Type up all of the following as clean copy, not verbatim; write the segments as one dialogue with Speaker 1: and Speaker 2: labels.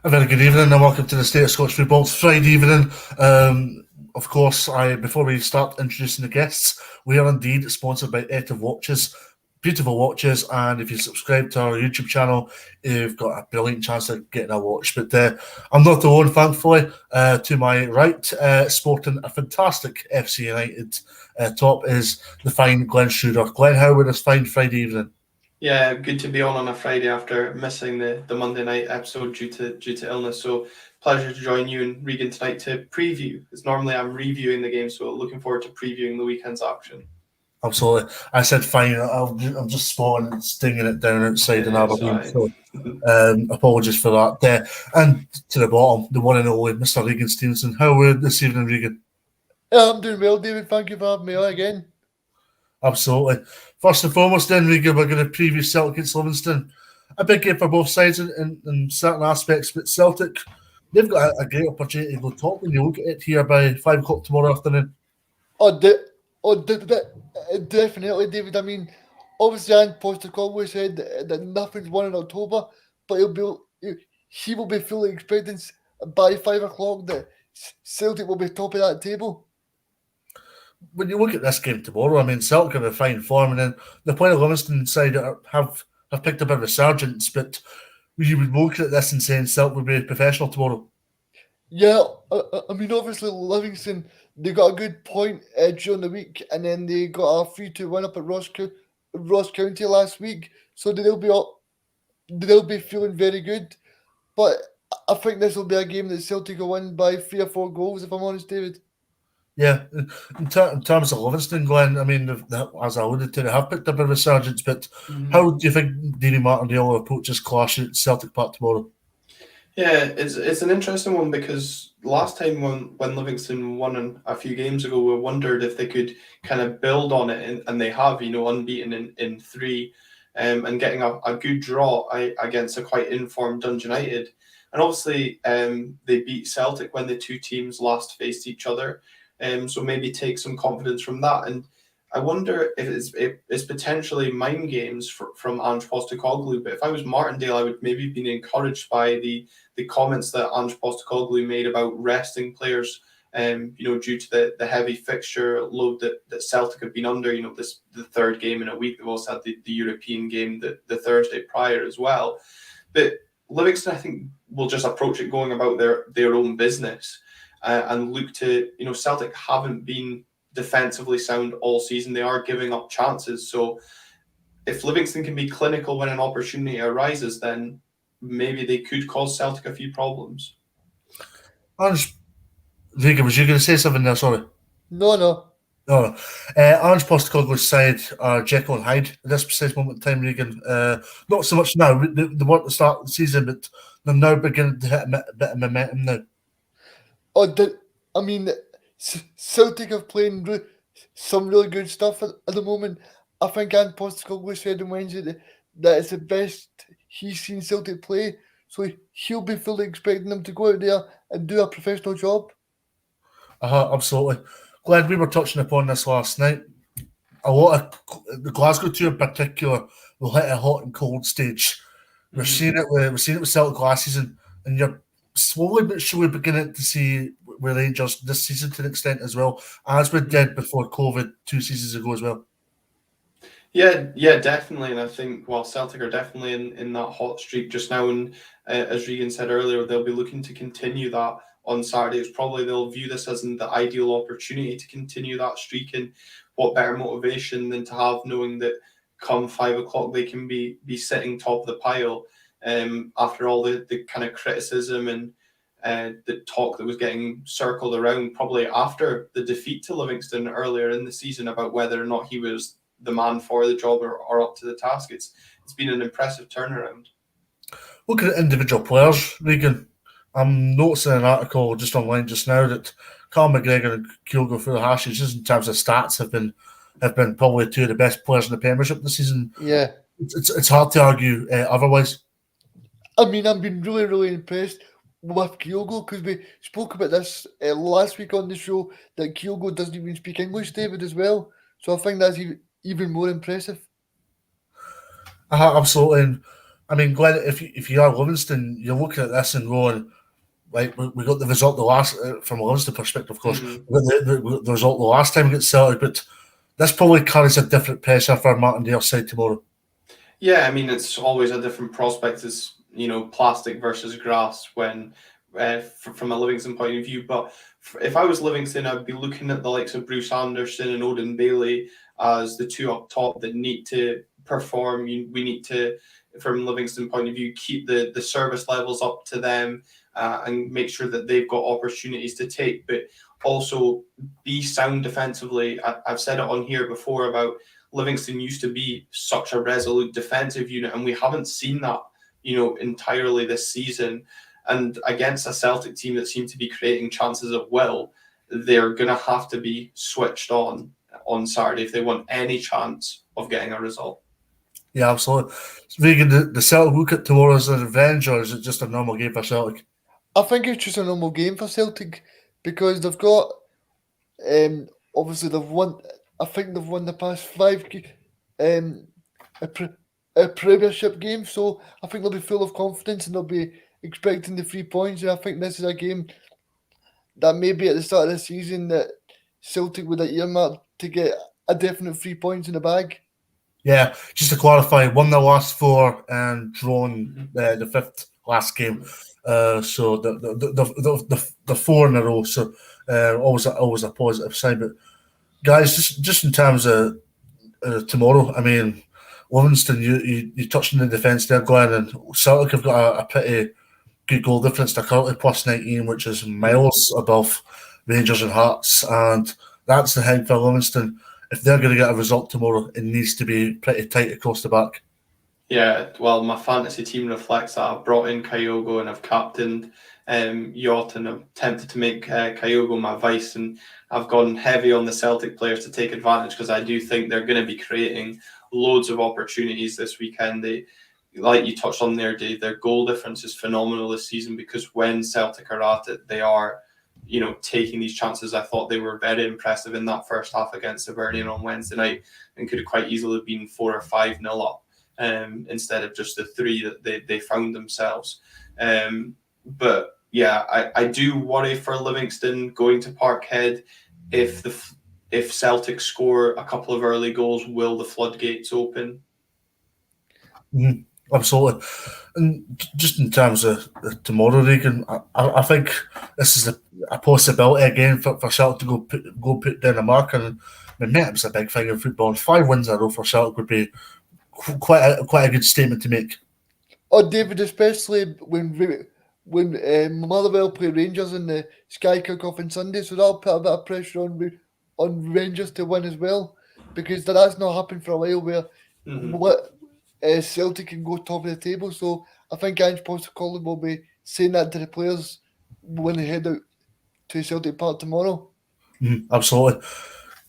Speaker 1: A very good evening and welcome to the State of Scottish Football. It's Friday evening. Of course, before we start introducing the guests, we are indeed sponsored by Active Watches. Beautiful watches, and if you subscribe to our YouTube channel, you've got a brilliant chance of getting a watch. But I'm not alone, thankfully. To my right, sporting a fantastic FC United top is the fine Glenn Schroeder. Glenn, how was this fine Friday evening?
Speaker 2: Yeah, good to be on a Friday after missing the Monday night episode due to illness. So pleasure to join you and Regan tonight to preview. Because normally I'm reviewing the game, so looking forward to previewing the weekend's action.
Speaker 1: Absolutely. I said fine. I'm just spotting and stinging it down outside in Aberdeen. So apologies for that. And to the bottom, the one and only Mr. Regan Stevenson. How are you this evening, Regan?
Speaker 3: I'm doing well, David. Thank you for having me on again.
Speaker 1: Absolutely. First and foremost, then, Regan, we're going to preview Celtic against Livingston. A big game for both sides in certain aspects, but Celtic, they've got a great opportunity to go top when you look at it here by 5 o'clock tomorrow afternoon.
Speaker 3: Definitely, David. I mean, obviously, Ange Postecoglou said that nothing's won in October, but he will be fully expecting by 5 o'clock that Celtic will be top of that table.
Speaker 1: When you look at this game tomorrow, I mean, Celtic are in fine form, and then the point of Livingston side have picked up a resurgence, but you would look at this and saying Celtic would be professional tomorrow.
Speaker 3: Yeah, I mean, obviously, Livingston, they got a good point during the week, and then they got a 3-2 win up at Ross County last week, so they'll be feeling very good. But I think this will be a game that Celtic will win by 3 or 4 goals, if I'm honest, David.
Speaker 1: Yeah, in terms of Livingston, Glenn, I mean, as I alluded to, they have picked up a resurgence, but how do you think Davy Martindale approaches clash at Celtic Park tomorrow?
Speaker 2: Yeah, it's an interesting one because last time when Livingston won a few games ago, we wondered if they could kind of build on it, and they have, unbeaten in 3 and getting a good draw against a quite informed Dundee United. And obviously they beat Celtic when the two teams last faced each other. So maybe take some confidence from that. And I wonder if it's potentially mind games from Ange Postecoglou. But if I was Martindale, I would maybe have been encouraged by the comments that Ange Postecoglou made about resting players, due to the heavy fixture load that Celtic have been under. The third game in a week. They've also had the European game the Thursday prior as well. But Livingston, I think, will just approach it going about their own business. And look to, Celtic haven't been defensively sound all season. They are giving up chances. So if Livingston can be clinical when an opportunity arises, then maybe they could cause Celtic a few problems.
Speaker 1: Regan, was you going to say something there? Sorry.
Speaker 3: No.
Speaker 1: Ange Postecoglou's side are Jekyll and Hyde at this precise moment in time, Regan. Not so much now. They weren't at the start of the season, but they're now beginning to hit a bit of momentum now.
Speaker 3: I mean, Celtic are playing some really good stuff at the moment. I think Ange Postecoglou said on Wednesday that it's the best he's seen Celtic play, so he'll be fully expecting them to go out there and do a professional job.
Speaker 1: Absolutely. Glad we were touching upon this last night. A lot of the Glasgow two in particular will hit a hot and cold stage. We're seeing it with Celtic last season, and you're slowly but surely beginning to see with Rangers this season to an extent as well, as we did before COVID 2 seasons ago as well.
Speaker 2: Yeah, definitely. And I think while Celtic are definitely in that hot streak just now, and as Regan said earlier, they'll be looking to continue that on Saturday. It's probably they'll view this as the ideal opportunity to continue that streak, and what better motivation than to have knowing that come 5 o'clock they can be sitting top of the pile after all the kind of criticism and the talk that was getting circled around probably after the defeat to Livingston earlier in the season about whether or not he was the man for the job or up to the task. It's been an impressive turnaround.
Speaker 1: Looking at individual players, Regan, I'm noticing an article just online just now that Carl McGregor and Kyogo Furuhashi, just in terms of stats, have been probably two of the best players in the Premiership this season.
Speaker 3: Yeah,
Speaker 1: it's hard to argue otherwise.
Speaker 3: I mean, I've been really, really impressed with Kyogo because we spoke about this last week on the show that Kyogo doesn't even speak English, David, as well. So I think that's even more impressive.
Speaker 1: Absolutely. And I mean, Glenn, if you are Livingston, you're looking at this and going, like, we got the result the last from a Livingston perspective, of course.
Speaker 2: Mhm.
Speaker 1: We got the result the last time against Celtic, but this probably carries a different pressure for Martindale's side tomorrow.
Speaker 2: Yeah, I mean, it's always a different prospect as, plastic versus grass when from a Livingston point of view. But if I was Livingston, I'd be looking at the likes of Bruce Anderson and Odin Bailey as the two up top that need to perform. We need to, from Livingston point of view, keep the service levels up to them and make sure that they've got opportunities to take, but also be sound defensively. I've said it on here before about Livingston used to be such a resolute defensive unit, and we haven't seen that, entirely this season. And against a Celtic team that seem to be creating chances at will, they're going to have to be switched on Saturday if they want any chance of getting a result.
Speaker 1: Yeah, absolutely. Regan, the Celtic look at tomorrow as a revenge, or is it just a normal game for Celtic?
Speaker 3: I think it's just a normal game for Celtic because they've got, obviously they've won. I think they've won the past 5 a Premiership games, so I think they'll be full of confidence and they'll be expecting the 3 points. And I think this is a game that maybe at the start of the season that Celtic would have earmarked to get a definite 3 points in the bag.
Speaker 1: Yeah, just to clarify, won the last 4 and drawn the 5th last game. So the 4 in a row. So always a positive sign. But guys, just in terms of tomorrow, I mean, Livingston, you touched on the defence there, Glenn, and Celtic have got a pretty good goal difference. They're currently plus 19, which is miles above Rangers and Hearts, and that's the thing for Livingston. If they're going to get a result tomorrow, it needs to be pretty tight across the back.
Speaker 2: Yeah, well, my fantasy team reflects that. I've brought in Kyogo and I've captained Yacht, and I'm tempted to make Kyogo my vice, and I've gone heavy on the Celtic players to take advantage because I do think they're going to be creating loads of opportunities this weekend. They, like you touched on there, Dave, their goal difference is phenomenal this season because when Celtic are at it, they are, taking these chances. I thought they were very impressive in that first half against Hibernian on Wednesday night and could have quite easily been 4 or 5-0 up. Instead of just the 3 that they found themselves. But yeah, I do worry for Livingston going to Parkhead. If Celtic score a couple of early goals, will the floodgates open?
Speaker 1: Absolutely. And just in terms of tomorrow, Regan, I think this is a possibility again for Celtic to go put down a mark. And I mean, it's a big thing in football. And 5 wins in a row for Celtic would be quite a good statement to make.
Speaker 3: Oh, David, especially when Motherwell play Rangers in the Sky Kick-Off on Sunday, so that'll put a bit of pressure on Rangers to win as well, because that has not happened for a while where Celtic can go top of the table. So I think Ange Postecoglou will be saying that to the players when they head out to Celtic Park tomorrow.
Speaker 1: Absolutely.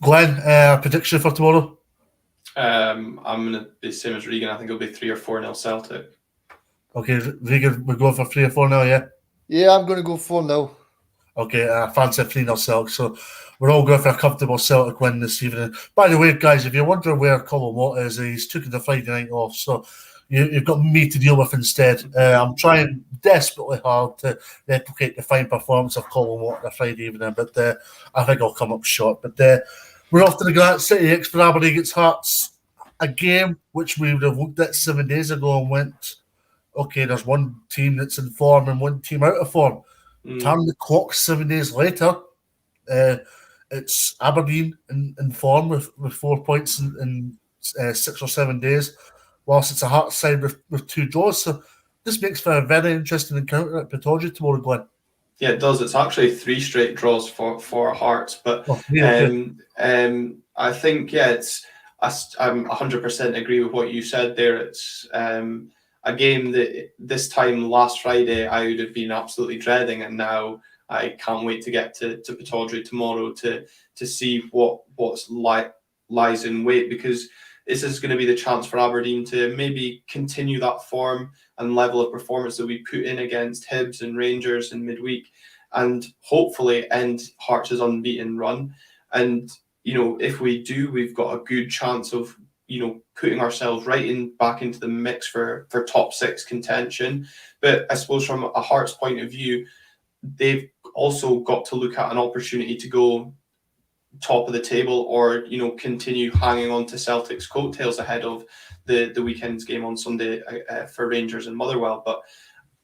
Speaker 1: Glenn, prediction for tomorrow?
Speaker 2: I'm going to be the same as Regan. I think it'll be 3 or 4-0 Celtic.
Speaker 1: Okay, Regan, we're going for 3 or 4-0, yeah?
Speaker 3: Yeah, I'm going to go 4-0.
Speaker 1: Okay, fancy 3-0 Celtic. So we're all going for a comfortable Celtic win this evening. By the way, guys, if you're wondering where Colin Watt is, he's taking the Friday night off. So you've got me to deal with instead. I'm trying desperately hard to replicate the fine performance of Colin Watt on a Friday evening, but I think I'll come up short. But we're off to the Granite City X for Aberdeen against Hearts. A game which we would have looked at 7 days ago and went, okay, there's one team that's in form and one team out of form. Turn the clock 7 days later, it's Aberdeen in form with 4 points in 6 or 7 days, whilst it's a Hearts side with 2 draws. So this makes for a very interesting encounter at Pittodrie tomorrow, Glenn.
Speaker 2: Yeah, it does. It's actually 3 straight draws for Hearts, but I think I'm 100% agree with what you said there. It's a game that this time last Friday I would have been absolutely dreading, and now I can't wait to get to Pittodrie tomorrow to see what's lies in wait, because this is going to be the chance for Aberdeen to maybe continue that form and level of performance that we put in against Hibs and Rangers in midweek, and hopefully end Hearts' unbeaten run. And if we do, we've got a good chance of putting ourselves back into the mix for top 6 contention. But I suppose from a Hearts point of view, they've also got to look at an opportunity to go top of the table, or continue hanging on to Celtic's coattails ahead of the weekend's game on Sunday for Rangers and Motherwell. But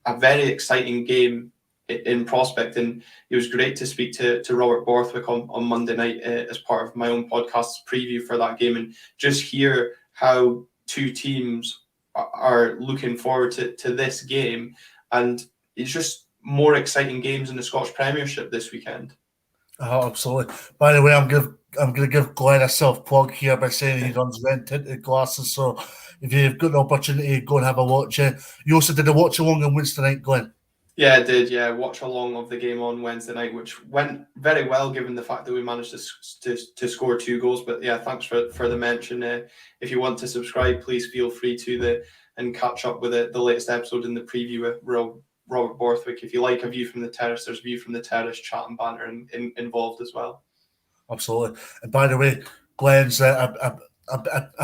Speaker 2: a very exciting game in prospect, and it was great to speak to Robert Borthwick on Monday night as part of my own podcast preview for that game, and just hear how two teams are looking forward to this game. And it's just more exciting games in the Scottish Premiership this weekend.
Speaker 1: Oh, absolutely. By the way, I'm gonna give Glenn a self plug here by saying he runs red tinted glasses. So if you've got the opportunity, go and have a watch. You also did a watch along on Wednesday night, Glenn.
Speaker 2: Yeah, I did. Yeah, watch along of the game on Wednesday night, which went very well given the fact that we managed to score 2 goals. But yeah, thanks for the mention. If you want to subscribe, please feel free to and catch up with the latest episode in the preview with Robert Borthwick. If you like A View from the Terrace, there's View from the Terrace chat and banter involved as well.
Speaker 1: Absolutely. And by the way, Glenn's a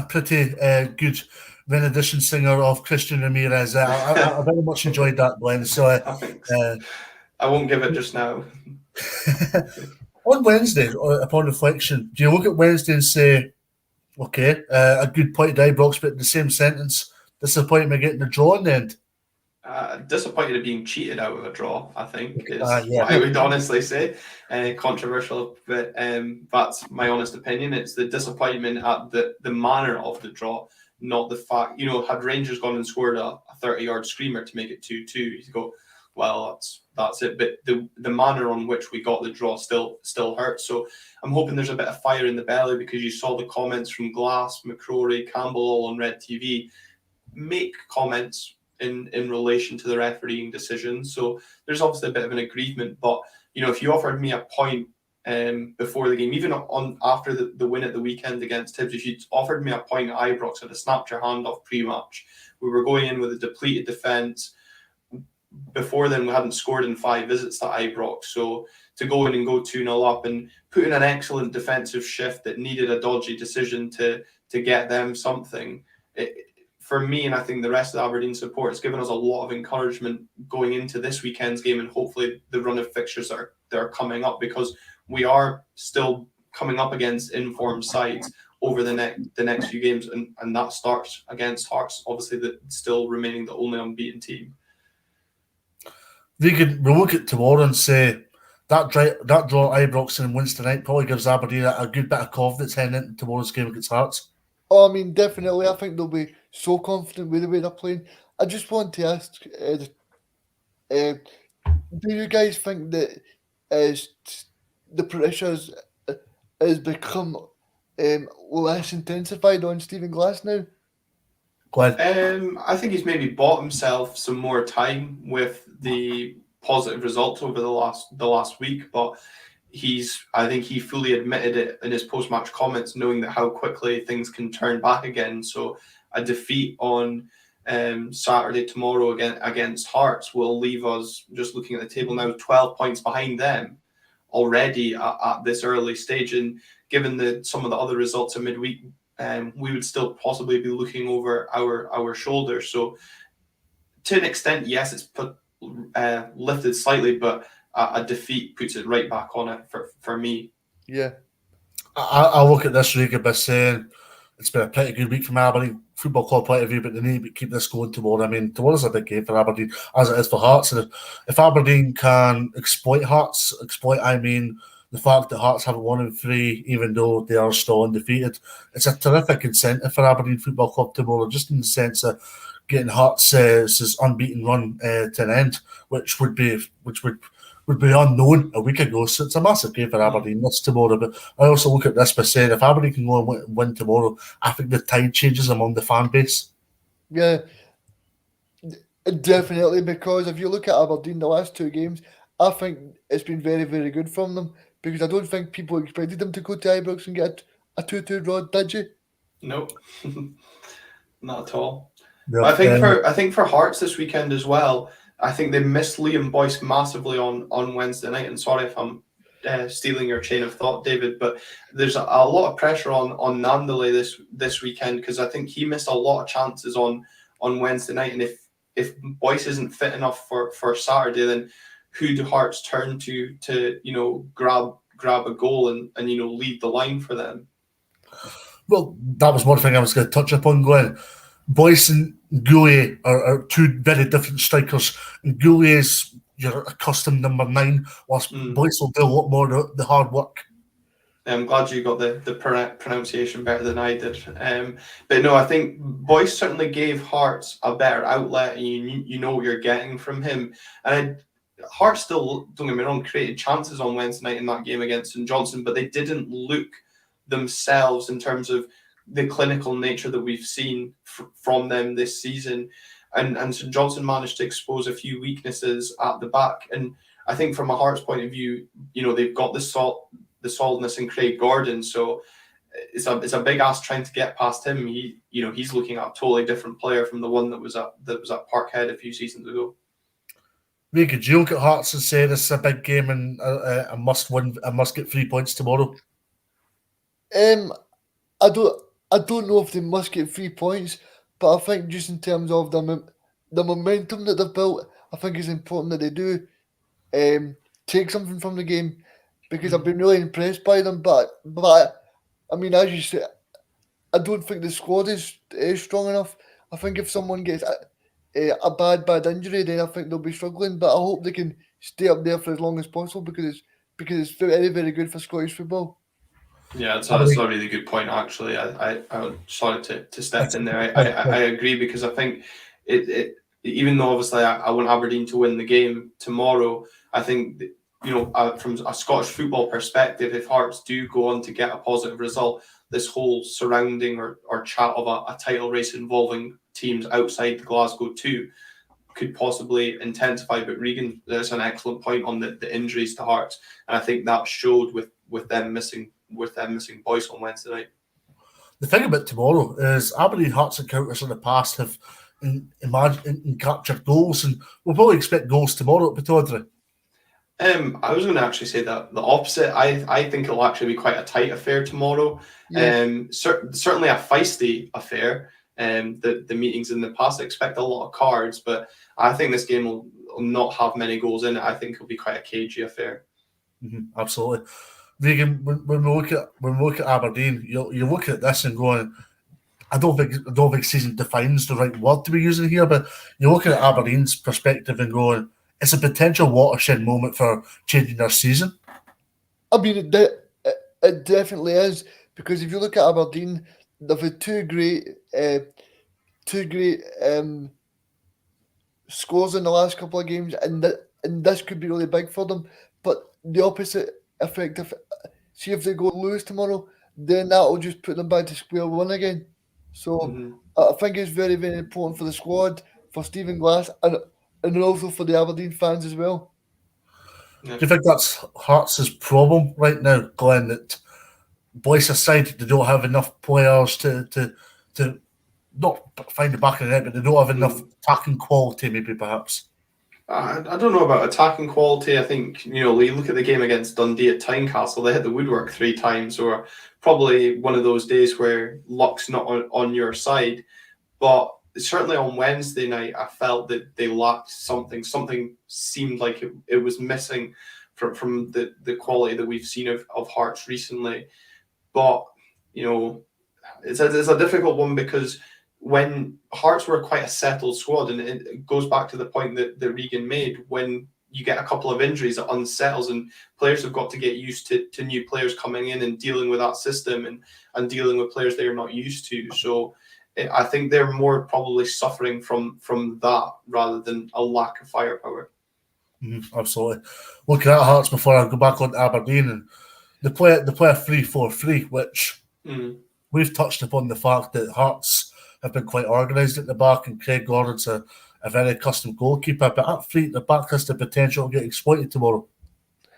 Speaker 1: pretty good rendition singer of Christian Ramirez. I very much enjoyed that, Glenn. So
Speaker 2: I won't give it just now.
Speaker 1: On Wednesday, upon reflection, do you look at Wednesday and say, okay, a good point at Ibrox, but in the same sentence, disappointed me getting the draw in the end?
Speaker 2: Disappointed at being cheated out of a draw, I think, is what I would honestly say. Controversial, but that's my honest opinion. It's the disappointment at the manner of the draw, not the fact, had Rangers gone and scored a 30-yard screamer to make it 2-2, you go, well, that's it. But the manner on which we got the draw still hurts. So I'm hoping there's a bit of fire in the belly, because you saw the comments from Glass, McCrory, Campbell all on Red TV make comments in relation to the refereeing decision. So there's obviously a bit of an aggrievement. But if you offered me a point before the game, even after the win at the weekend against Hibs, if you'd offered me a point at Ibrox, I'd have snapped your hand off pre-match. We were going in with a depleted defence. Before then, we hadn't scored in 5 visits to Ibrox. So to go in and go 2-0 up and put in an excellent defensive shift that needed a dodgy decision to get them something, for me, and I think the rest of the Aberdeen support, has given us a lot of encouragement going into this weekend's game, and hopefully the run of fixtures that are coming up, because we are still coming up against informed sides over the next few games, and that starts against Hearts, obviously still remaining the only unbeaten team.
Speaker 1: We look at tomorrow and say that draw at Ibrox and Wednesday night probably gives Aberdeen a good bit of confidence heading into tomorrow's game against Hearts.
Speaker 3: Oh, I mean, definitely. I think they'll be so confident with the way they're playing. I just want to ask, do you guys think that the pressure has become less intensified on Stephen Glass now?
Speaker 2: I think he's maybe bought himself some more time with the positive results over the last week, but I think he fully admitted it in his post-match comments, knowing that how quickly things can turn back again. So a defeat on Saturday tomorrow against Hearts will leave us, just looking at the table now, 12 points behind them already at this early stage. And given some of the other results in midweek, we would still possibly be looking over our shoulders. So to an extent, yes, it's lifted slightly, but a defeat puts it right back on it for me.
Speaker 3: Yeah.
Speaker 1: I look at this week by saying it's been a pretty good week from Aberdeen Football Club point of view, but they need to keep this going tomorrow. I mean, tomorrow's a big game for Aberdeen, as it is for Hearts. And if Aberdeen can exploit Hearts, I mean the fact that Hearts haven't won in 3, even though they are still undefeated, it's a terrific incentive for Aberdeen Football Club tomorrow, just in the sense of getting Hearts' unbeaten run to an end, which would be unknown a week ago. So it's a massive game for Aberdeen this tomorrow. But I also look at this by saying if Aberdeen can go and win tomorrow, I think the tide changes among the fan base.
Speaker 3: Yeah, definitely, because if you look at Aberdeen the last 2 games, I think it's been very, very good from them, because I don't think people expected them to go to Ibrox and get a 2-2 draw, did you?
Speaker 2: No, not at all.
Speaker 1: Yeah,
Speaker 2: I think for Hearts this weekend as well, I think they missed Liam Boyce massively on Wednesday night. And sorry if I'm stealing your chain of thought, David, but there's a lot of pressure on Nandale this weekend, because I think he missed a lot of chances on Wednesday night, and if Boyce isn't fit enough for Saturday, then who do Hearts turn to grab a goal and lead the line for them?
Speaker 1: Well, that was one thing I was going to touch upon, Glenn. Boyce and Goulet are two very different strikers. Goulet is your accustomed number 9, whilst Boyce will do a lot more of the hard work.
Speaker 2: I'm glad you got the pronunciation better than I did. But no, I think Boyce certainly gave Hearts a better outlet, and you know what you're getting from him. And Hearts still, don't get me wrong, created chances on Wednesday night in that game against St Johnstone, but they didn't look themselves in terms of the clinical nature that we've seen from them this season. And St Johnstone managed to expose a few weaknesses at the back. And I think from a Hearts point of view, they've got the solidness in Craig Gordon, so it's a big ask trying to get past him. He's looking at a totally different player from the one that was at Parkhead a few seasons ago.
Speaker 1: Could you look at Hearts and say this is a big game and a must win, I must get 3 points tomorrow?
Speaker 3: I don't know if they must get 3 points, but I think just in terms of the momentum that they've built, I think it's important that they do take something from the game, because I've been really impressed by them. But I mean, as you said, I don't think the squad is strong enough. I think if someone gets a bad injury, then I think they'll be struggling. But I hope they can stay up there for as long as possible, because it's very, very good for Scottish football.
Speaker 2: Yeah, that's a really good point, actually. I sorry to step in there. I agree, because I think it even though obviously I want Aberdeen to win the game tomorrow, I think from a Scottish football perspective, if Hearts do go on to get a positive result, this whole surrounding or chat of a title race involving teams outside the Glasgow 2 could possibly intensify. But Regan, there's an excellent point on the injuries to Hearts, and I think that showed with them missing Boyce on Wednesday night.
Speaker 1: The thing about tomorrow is Aberdeen Hearts encounters in the past have captured goals, and we'll probably expect goals tomorrow at Pittodrie.
Speaker 2: I was going to actually say that the opposite. I think it'll actually be quite a tight affair tomorrow. Yeah. Certainly a feisty affair. The meetings in the past, I expect a lot of cards, but I think this game will not have many goals in it. I think it'll be quite a cagey affair.
Speaker 1: Mm-hmm, absolutely. Regan, when we look at Aberdeen, you're looking at this and going, I don't think season defines the right word to be using here, but you're looking at Aberdeen's perspective and going, it's a potential watershed moment for changing their season.
Speaker 3: I mean, it definitely is, because if you look at Aberdeen, they've had two great scores in the last couple of games, and this could be really big for them. But the opposite effect, if they go lose tomorrow, then that will just put them back to square one again. So I think it's very, very important for the squad, for Stephen Glass, and also for the Aberdeen fans as well.
Speaker 1: Yeah. Do you think that's Hearts' problem right now, Glenn, that Boyce aside, they don't have enough players to not find the back of the net, but they don't have enough attacking quality, maybe perhaps?
Speaker 2: I don't know about attacking quality. I think, you look at the game against Dundee at Tynecastle, they hit the woodwork 3 times, or probably one of those days where luck's not on your side. But certainly on Wednesday night, I felt that they lacked something. Something seemed like it was missing from the quality that we've seen of Hearts recently. But, it's a difficult one, because when Hearts were quite a settled squad, and it goes back to the point that Regan made, when you get a couple of injuries, it unsettles, and players have got to get used to new players coming in and dealing with that system and dealing with players they're not used to. So I think they're more probably suffering from that rather than a lack of firepower.
Speaker 1: Absolutely. Looking at Hearts before I go back on Aberdeen, and they play a 3-4-3, which we've touched upon the fact that Hearts have been quite organised at the back, and Craig Gordon's a very accustomed goalkeeper, but at 3 at the back has the potential to get exploited tomorrow.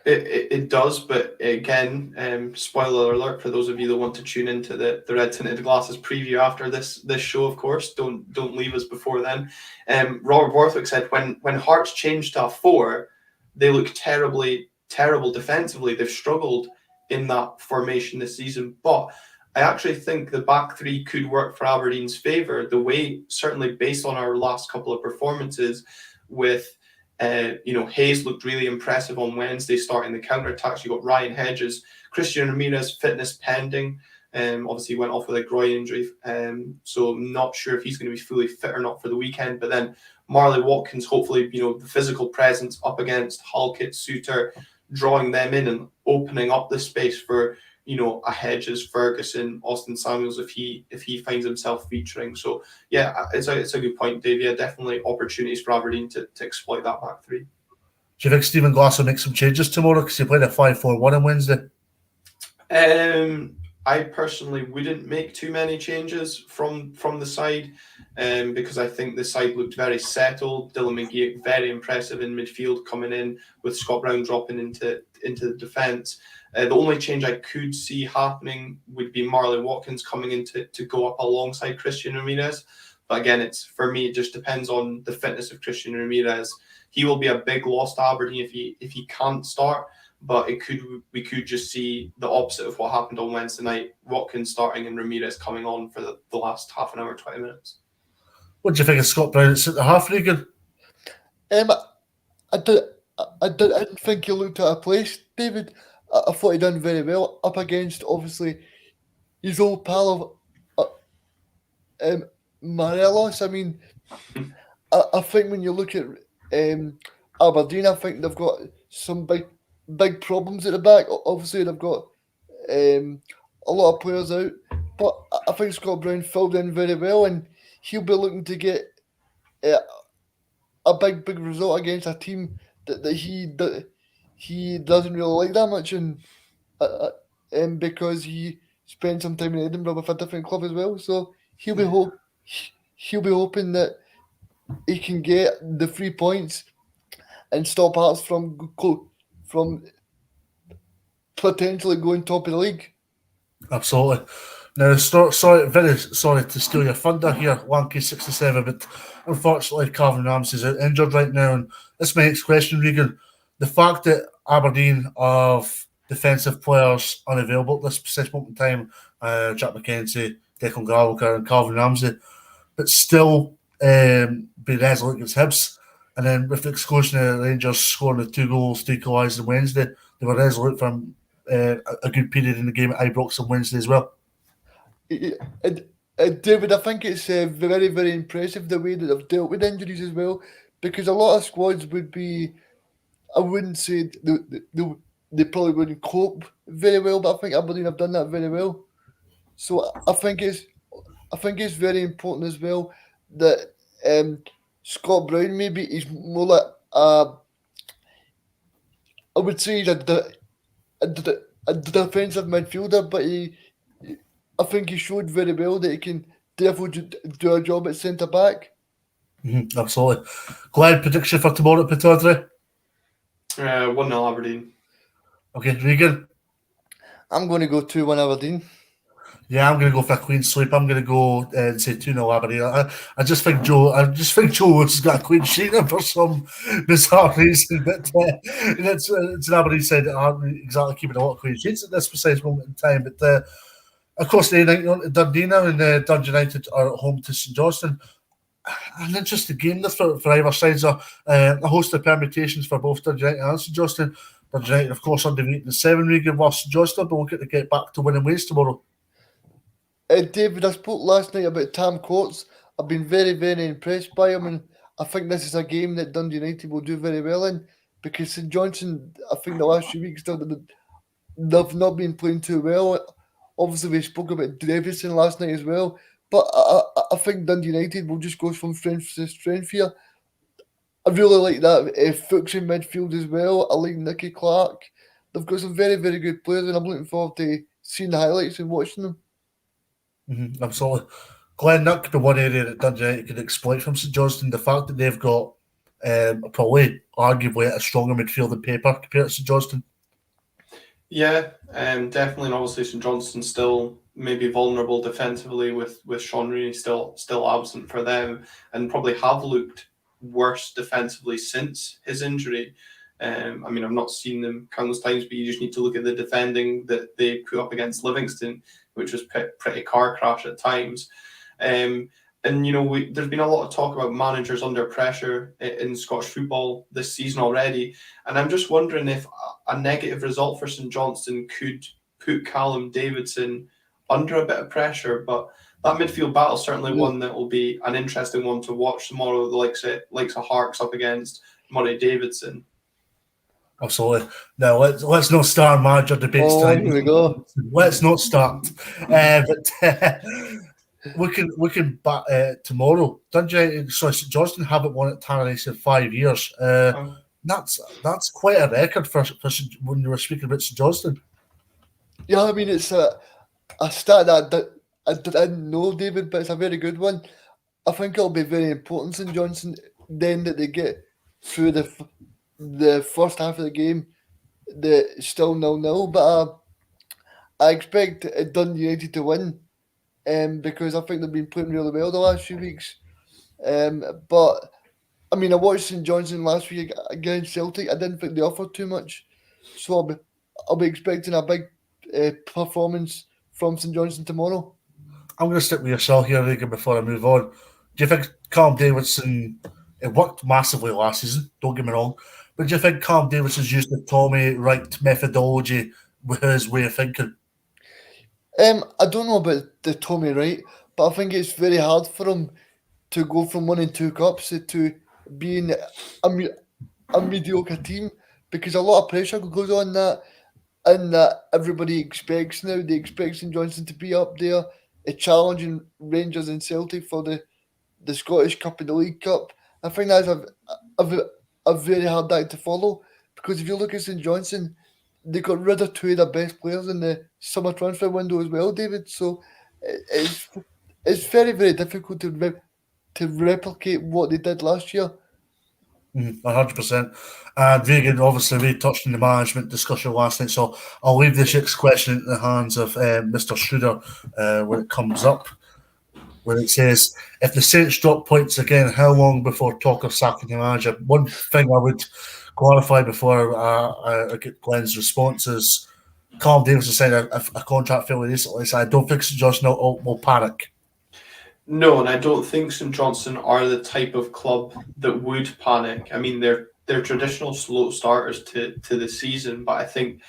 Speaker 2: It does, but again, spoiler alert for those of you that want to tune into the Red Tinted Glasses preview after this show, of course, don't leave us before then. Robert Borthwick said when Hearts changed to a 4, they looked terribly terrible defensively. They've struggled in that formation this season, but I actually think the back three could work for Aberdeen's favour. The way, certainly based on our last couple of performances, with Hayes looked really impressive on Wednesday, starting the counter-attacks. You got Ryan Hedges, Christian Ramirez, fitness pending. Obviously went off with a groin injury, so I'm not sure if he's going to be fully fit or not for the weekend. But then Marley Watkins, hopefully, the physical presence up against Halkett, Suter, drawing them in and opening up the space for a Hedges, Ferguson, Austin Samuels if he finds himself featuring. So yeah, it's a good point, Dave. Yeah, definitely opportunities for Aberdeen to exploit that back three.
Speaker 1: Do you think Stephen Glass will make some changes tomorrow because he played a 5-4-1 on Wednesday?
Speaker 2: I personally wouldn't make too many changes from the side, because I think the side looked very settled. Dylan McGee very impressive in midfield, coming in with Scott Brown dropping into the defence. The only change I could see happening would be Marley Watkins coming in to go up alongside Christian Ramirez. But again, it just depends on the fitness of Christian Ramirez. He will be a big loss to Aberdeen if he can't start. But we could just see the opposite of what happened on Wednesday night. Watkins starting and Ramirez coming on for the last half an hour, 20 minutes.
Speaker 1: What do you think of Scott Brown at centre half, Regan?
Speaker 3: I didn't think he looked out of place, David. I thought he done very well up against, obviously, his old pal of Morelos. I mean, I think when you look at Aberdeen, I think they've got some big problems at the back. Obviously, they've got a lot of players out, but I think Scott Brown filled in very well, and he'll be looking to get a big result against a team that he doesn't really like that much, and because he spent some time in Edinburgh with a different club as well, so he'll be hoping that he can get the 3 points and stop Hearts from potentially going top of the league.
Speaker 1: Absolutely. Now, very sorry to steal your thunder here, Wanky67, but unfortunately, Calvin Ramsey's out injured right now. And this is my next question, Regan. The fact that Aberdeen have defensive players unavailable at this precise moment in time, Jack McKenzie, Declan Gallagher, and Calvin Ramsey, but still be resolute against Hibs. And then with the exclusion of the Rangers scoring the 2 goals to equalise on Wednesday, they were resolute from a good period in the game at Ibrox on Wednesday as well.
Speaker 3: David, I think it's very, very impressive the way that they've dealt with injuries as well, because a lot of squads would be, I wouldn't say they probably wouldn't cope very well, but I think Aberdeen have done that very well. So I think it's very important as well that Scott Brown maybe is more like I would say he's a defensive midfielder, but I think he showed very well that he can definitely do a job at centre back.
Speaker 1: Mm-hmm, absolutely. Glenn, prediction for tomorrow at Pittodrie?
Speaker 2: 1-0 Aberdeen.
Speaker 1: Okay, Regan?
Speaker 3: I'm going to go 2-1 Aberdeen.
Speaker 1: Yeah, I'm going to go for a clean sweep. I'm going to go and say 2-0 Aberdeen. I just think Joe has got a clean sheet for some bizarre reason. But it's an Aberdeen side that aren't exactly keeping a lot of clean sheets at this precise moment in time. But of course, they're on to Dundee now, and Dundee United are at home to St Johnstone. An interesting game this for either sides. A host of permutations for both Dundee United and St Johnstone. Dundee United, of course, undefeated in 7 Regan versus St Johnstone, but we'll get back to winning ways tomorrow.
Speaker 3: David, I spoke last night about Tam Coates. I've been very, very impressed by him, and I think this is a game that Dundee United will do very well in, because St Johnstone, I think the last few weeks, they've not been playing too well. Obviously, we spoke about Davison last night as well, but I think Dundee United will just go from strength to strength here. I really like that Fuchs in midfield as well. I like Nicky Clark. They've got some very, very good players, and I'm looking forward to seeing the highlights and watching them.
Speaker 1: Mm-hmm, absolutely. Glenn, that could be one area that Dundee United could exploit from St Johnstone. The fact that they've got probably arguably a stronger midfield than paper compared to St Johnstone.
Speaker 2: Yeah, definitely, and obviously St Johnstone still maybe vulnerable defensively with Sean Rooney still absent for them, and probably have looked worse defensively since his injury. I mean, I've not seen them countless times, but you just need to look at the defending that they put up against Livingston, which was pretty car crash at times. And, you know, there's been a lot of talk about managers under pressure in Scottish football this season already. And I'm just wondering if a negative result for St Johnstone could put Callum Davidson under a bit of pressure. But that midfield battle is certainly one that will be an interesting one to watch tomorrow, the likes of Harks up against Murray Davidson.
Speaker 1: Absolutely. Now let's not start manager debates tonight.
Speaker 3: Here we go.
Speaker 1: Let's not start. But we can back tomorrow. St Johnstone haven't won at Tannadice in 5 years. That's quite a record for when you were speaking about St Johnstone.
Speaker 3: Yeah, I mean, it's a stat that I didn't know, David, but it's a very good one. I think it'll be very important, St Johnstone, then that they get through the first half of the game, the still 0-0. But I expect Dundee United to win, because I think they've been playing really well the last few weeks. But I mean, I watched St Johnstone last week against Celtic. I didn't think they offered too much, so I'll be expecting a big performance from St Johnstone tomorrow.
Speaker 1: I'm going to stick with yourself here, Regan, before I move on. Do you think Callum Davidson, it worked massively last season, don't get me wrong, but do you think Callum Davidson's used the Tommy Wright methodology with his way of thinking?
Speaker 3: I don't know about the Tommy Wright, but I think it's very hard for him to go from winning 2 cups to being a mediocre team, because a lot of pressure goes on that, and that everybody expects now. They expect St Johnstone to be up there, challenging Rangers and Celtic for the Scottish Cup and the League Cup. I think that's a very hard act to follow, because if you look at St Johnstone, they got rid of 2 of their best players in the summer transfer window as well, David. So it's very, very difficult to replicate what they did last year.
Speaker 1: 100%. And Regan, obviously, we touched on the management discussion last night, so I'll leave this next question in the hands of Mr. Schroeder when it comes up, where it says, if the Saints drop points again, how long before talk of sacking the manager? One thing I would qualify before I get Glenn's response is Callum Davidson signed a contract fairly recently, so I don't think St Johnstone will panic.
Speaker 2: No, and I don't think St Johnstone are the type of club that would panic. I mean, they're traditional slow starters to the season, but I think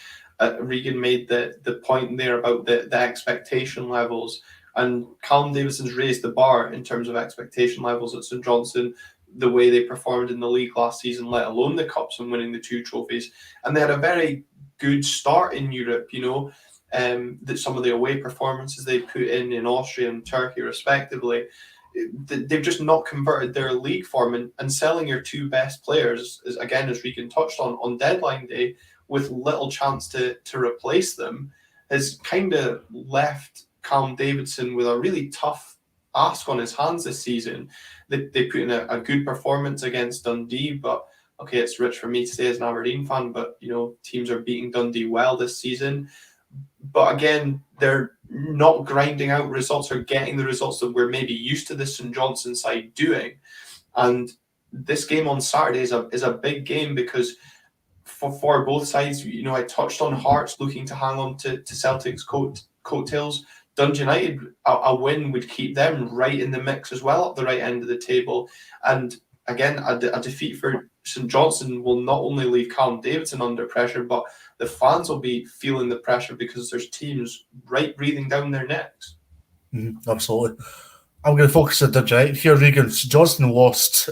Speaker 2: Regan made the point there about the expectation levels, and Callum Davidson's raised the bar in terms of expectation levels at St Johnstone, the way they performed in the league last season, let alone the cups and winning the 2 trophies. And they had a very good start in Europe, you know. That some of the away performances they put in Austria and Turkey respectively, they've just not converted their league form, and selling your 2 best players, is, again, as Regan touched on deadline day, with little chance to replace them, has kind of left Callum Davidson with a really tough ask on his hands this season. They put in a good performance against Dundee, but okay, it's rich for me to say as an Aberdeen fan, but you know, teams are beating Dundee well this season. But again, they're not grinding out results or getting the results that we're maybe used to the St Johnstone side doing. And this game on Saturday is a big game, because for both sides, you know, I touched on Hearts looking to hang on to Celtic's coattails. Dundee United, a win would keep them right in the mix as well, up the right end of the table. And again, a defeat for St Johnstone will not only leave Callum Davidson under pressure, but the fans will be feeling the pressure, because there's teams right breathing down their necks.
Speaker 1: Absolutely. I'm going to focus on Dundee United here, Regan. St Johnstone lost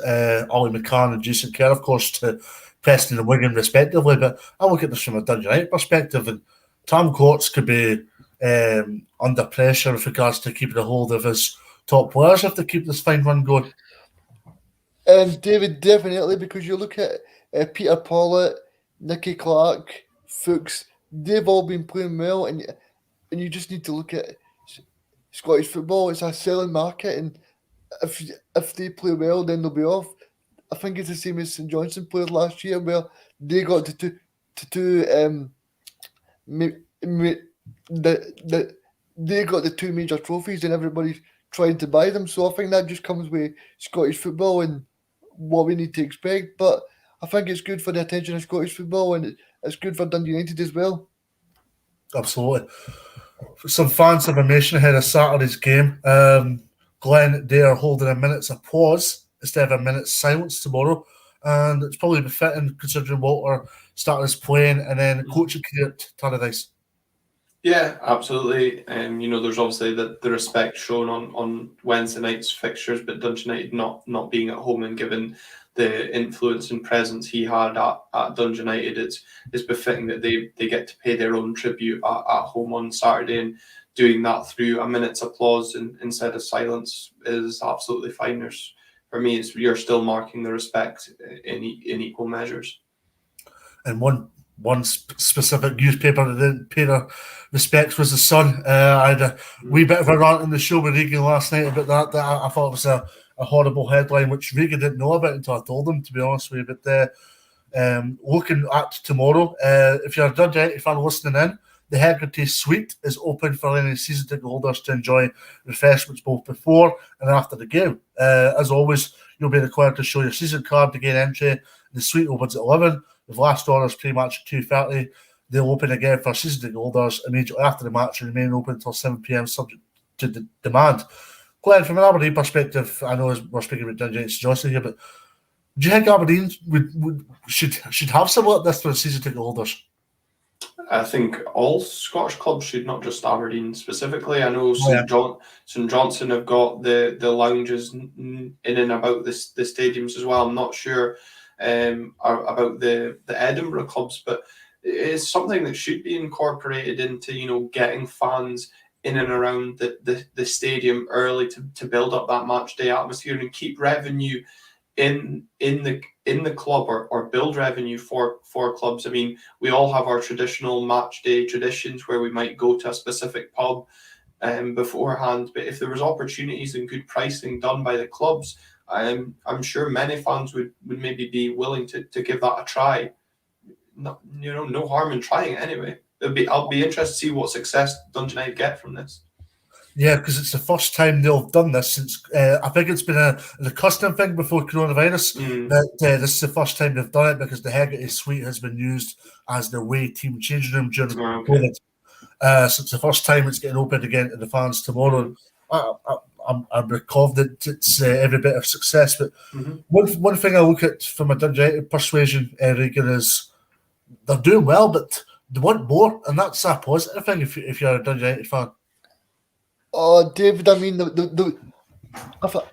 Speaker 1: Ollie McCann and Jason Kerr, of course, to Preston and Wigan respectively, but I look at this from a Dundee United perspective, and Tam Courts could be under pressure with regards to keeping a hold of his top players if they keep this fine run going.
Speaker 3: David, definitely, because you look at Peter Pawlett, Nicky Clark, Fuchs, they've all been playing well, and you just need to look at Scottish football. It's a selling market, and if they play well, then they'll be off. I think it's the same as St Johnstone played last year, where they got they got the 2 major trophies, and everybody's trying to buy them. So I think that just comes with Scottish football and what we need to expect. But I think it's good for the attention of Scottish football, and it's good for Dundee United as well.
Speaker 1: Absolutely. Some fans information ahead of Saturday's game. Glenn, they are holding a minute's of pause instead of a minute's silence tomorrow. And it's probably befitting considering Walter started his playing and then coaching career at Tannadice.
Speaker 2: Yeah, absolutely. There's obviously the respect shown on Wednesday night's fixtures, but Dundee United not being at home and given the influence and presence he had at Dundee United, it's befitting that they get to pay their own tribute at home on Saturday, and doing that through a minute's applause instead of silence is absolutely fine. For me, you're still marking the respect in equal measures.
Speaker 1: And one specific newspaper that didn't pay their respects was the Sun. I had a wee bit of a rant in the show with Regan last night about that I thought was a horrible headline, which Regan didn't know about until I told him, to be honest with you. But looking at tomorrow, if you're a Dundee United fan listening in, the Hegarty Suite is open for any season ticket holders to enjoy refreshments both before and after the game. As always, you'll be required to show your season card to gain entry. The suite opens at 11. The last orders pre-match at 2:30. They'll open again for season ticket holders immediately after the match and remain open until 7 p.m. subject to demand. Glenn, from an Aberdeen perspective, I know we're speaking about Dundee United Johnson here, but do you think Aberdeen should have something like this for season ticket holders?
Speaker 2: I think all Scottish clubs should, not just Aberdeen specifically. I know St Johnstone have got the lounges in and about the stadiums as well. I'm not sure about the Edinburgh clubs, but it's something that should be incorporated into getting fans in and around the stadium early to build up that match day atmosphere and keep revenue in the club or build revenue for clubs. I mean, we all have our traditional match day traditions where we might go to a specific pub beforehand, but if there was opportunities and good pricing done by the clubs, I'm sure many fans would maybe be willing to give that a try. No harm in trying it anyway. I'll be interested to see what success Dundee United get from this.
Speaker 1: Yeah, because it's the first time they've done this since I think it's been a custom thing before coronavirus. That this is the first time they've done it because the Hegarty Suite has been used as the away team changing room during COVID. So it's the first time it's getting opened again to the fans tomorrow. I'm confident it's every bit of success. But one thing I look at from a Dundee United persuasion, Regan, is they're doing well, but they want more, and that's a positive thing if you're a Dundee United fan.
Speaker 3: Oh, David, I mean, I feel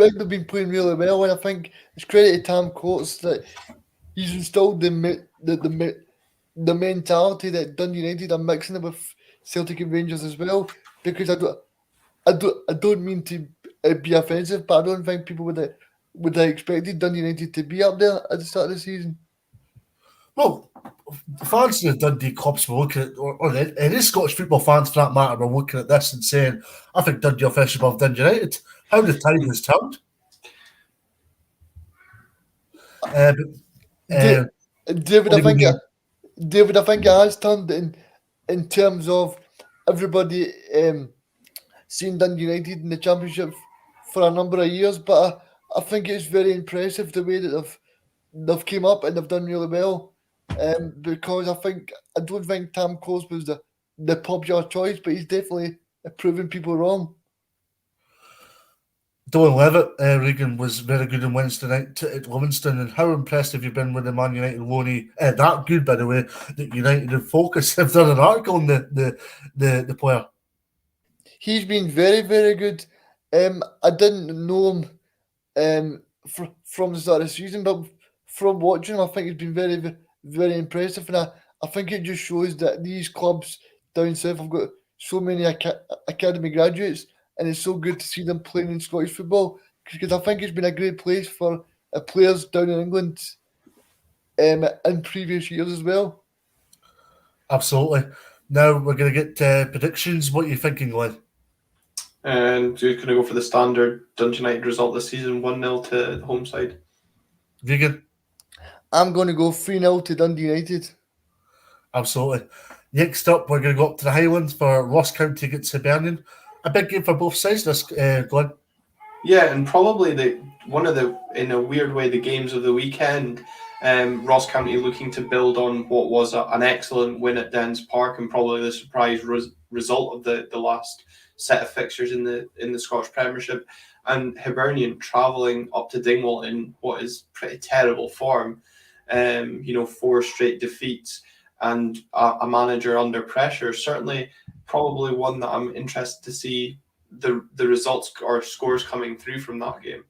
Speaker 3: like they've been playing really well, and I think it's credit to Tam Coates that he's installed the mentality that Dundee United are mixing it with Celtic and Rangers as well. Because I don't mean to be offensive, but I don't think people would have expected Dundee United to be up there at the start of the season.
Speaker 1: Well, fans of the Dundee clubs were looking at, or any Scottish football fans for that matter, were looking at this and saying, I think Dundee will finish above Dundee United. How the tide has turned.
Speaker 3: David, I think it has turned in terms of everybody seeing Dundee United in the Championship for a number of years, but I think it's very impressive the way that they've came up and they've done really well. Because I don't think Tam Coates was the popular choice, but he's definitely proving people wrong.
Speaker 1: Dylan Levitt, Regan, was very good on Wednesday night at Livingston. And how impressed have you been with the Man United loanee? That good, by the way, that United and Focus have done an article on the player. He's
Speaker 3: been very, very good. I didn't know him from the start of the season, but from watching him, I think he's been very, very impressive. And I think it just shows that these clubs down south have got so many academy graduates, and it's so good to see them playing in Scottish football, because I think it's been a great place for players down in England in previous years as well.
Speaker 1: Absolutely. Now we're going to get predictions. What are you thinking, Glenn?
Speaker 2: And we're going to go for the standard Dundee United result this season, 1-0 to the home side.
Speaker 1: Regan?
Speaker 3: I'm going to go 3-0 to Dundee United.
Speaker 1: Absolutely. Next up, we're going to go up to the Highlands for Ross County against Hibernian. A big game for both sides, this, Glenn.
Speaker 2: Yeah, and probably one of the, in a weird way, the games of the weekend. Ross County looking to build on what was an excellent win at Dens Park and probably the surprise result of the last set of fixtures in the Scottish Premiership, and Hibernian travelling up to Dingwall in what is pretty terrible form. 4 straight defeats and a manager under pressure. Certainly, probably one that I'm interested to see the results or scores coming through from that game.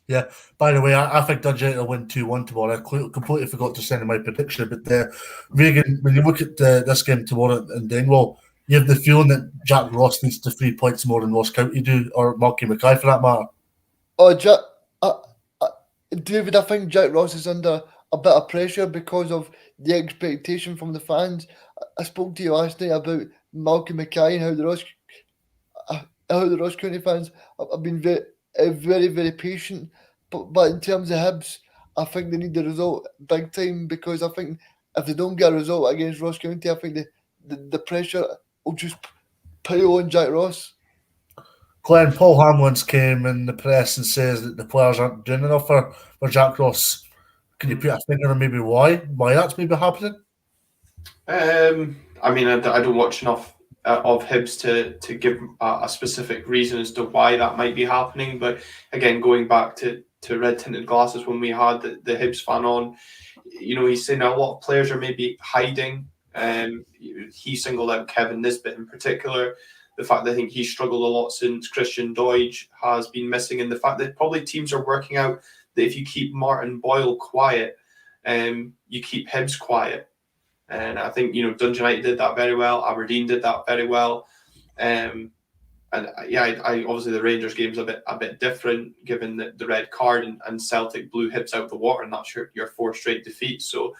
Speaker 1: Yeah. By the way, I think Dundee will win 2-1 tomorrow. I completely forgot to send in my prediction. But Regan, when you look at this game tomorrow in Dingwall, you have the feeling that Jack Ross needs to 3 points more than Ross County do, or Marky Mackay for that matter.
Speaker 3: Oh, David, I think Jack Ross is under a bit of pressure because of the expectation from the fans. I spoke to you last night about Malky Mackay and how the Ross County fans have been very, very patient. But in terms of Hibs, I think they need the result big time, because I think if they don't get a result against Ross County, I think the pressure will just pile on Jack Ross.
Speaker 1: Glenn, Paul Hamlins came in the press and says that the players aren't doing enough for Jack Ross. Can you put a finger on maybe why that's maybe happening?
Speaker 2: I mean, I don't watch enough of Hibs to give a specific reason as to why that might be happening. But again, going back to Red Tinted Glasses, when we had the Hibs fan on, he's saying a lot of players are maybe hiding. He singled out Kevin Nisbet in particular. The fact that I think he struggled a lot since Christian Deutsch has been missing, and the fact that probably teams are working out that if you keep Martin Boyle quiet, you keep Hibs quiet. And I think, Dundee United did that very well. Aberdeen did that very well. I obviously the Rangers game's a bit different given the red card and Celtic blew Hibs out the water, and that's your 4 straight defeats. So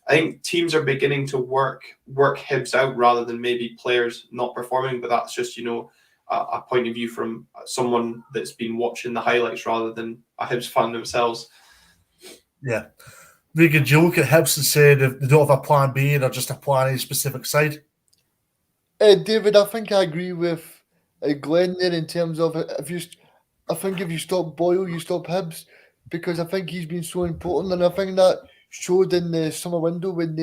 Speaker 2: I think teams are beginning to work Hibs out rather than maybe players not performing, but that's just, a point of view from someone that's been watching the highlights rather than a Hibs fan themselves.
Speaker 1: Yeah. Regan, do you look at Hibs and say they don't have a plan B, they're just a plan A specific side?
Speaker 3: David, I think I agree with Glenn there in terms of if you stop Boyle, you stop Hibs, because I think he's been so important, and I think that showed in the summer window when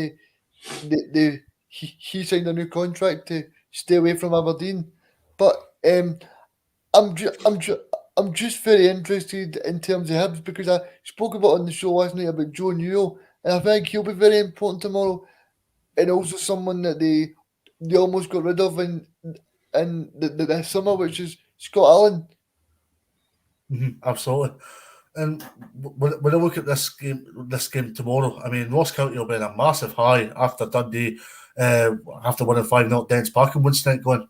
Speaker 3: he signed a new contract to stay away from Aberdeen. But I'm just very interested in terms of Hibs, because I spoke about on the show last night about Joe Newell, and I think he'll be very important tomorrow, and also someone that they almost got rid of in the summer, which is Scott Allen.
Speaker 1: Mm-hmm, absolutely. And when I look at this game tomorrow, I mean, Ross County will be in a massive high after Dundee, after winning 5-0 at Dens Park and Winston going.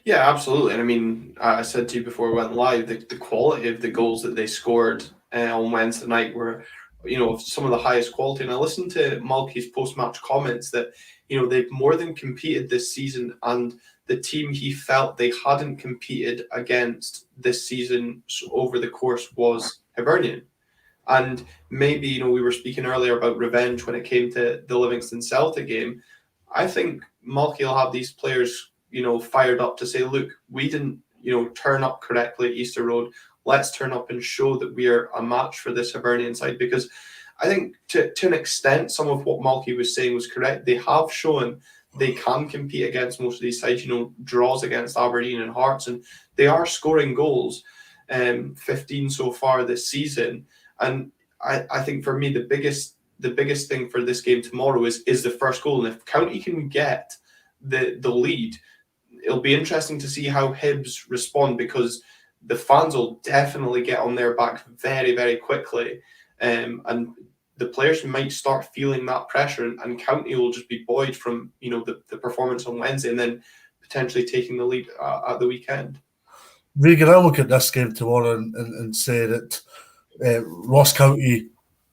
Speaker 2: Yeah, absolutely. And I mean, I said to you before we went live, the quality of the goals that they scored on Wednesday night were, some of the highest quality. And I listened to Malky's post-match comments that, they've more than competed this season, and the team he felt they hadn't competed against this season over the course was Hibernian. And maybe, we were speaking earlier about revenge when it came to the Livingston Celtic game. I think Malky will have these players, fired up to say, look, we didn't, turn up correctly at Easter Road. Let's turn up and show that we are a match for this Hibernian side, because I think to an extent, some of what Malky was saying was correct. They have shown they can compete against most of these sides, draws against Aberdeen and Hearts, and they are scoring goals, 15 so far this season. And I think for me, the biggest thing for this game tomorrow is the first goal. And if County can get the lead, it'll be interesting to see how Hibs respond, because the fans will definitely get on their back very, very quickly. And the players might start feeling that pressure, and County will just be buoyed from, the performance on Wednesday and then potentially taking the lead at the weekend.
Speaker 1: Regan, I look at this game tomorrow and say that Ross County,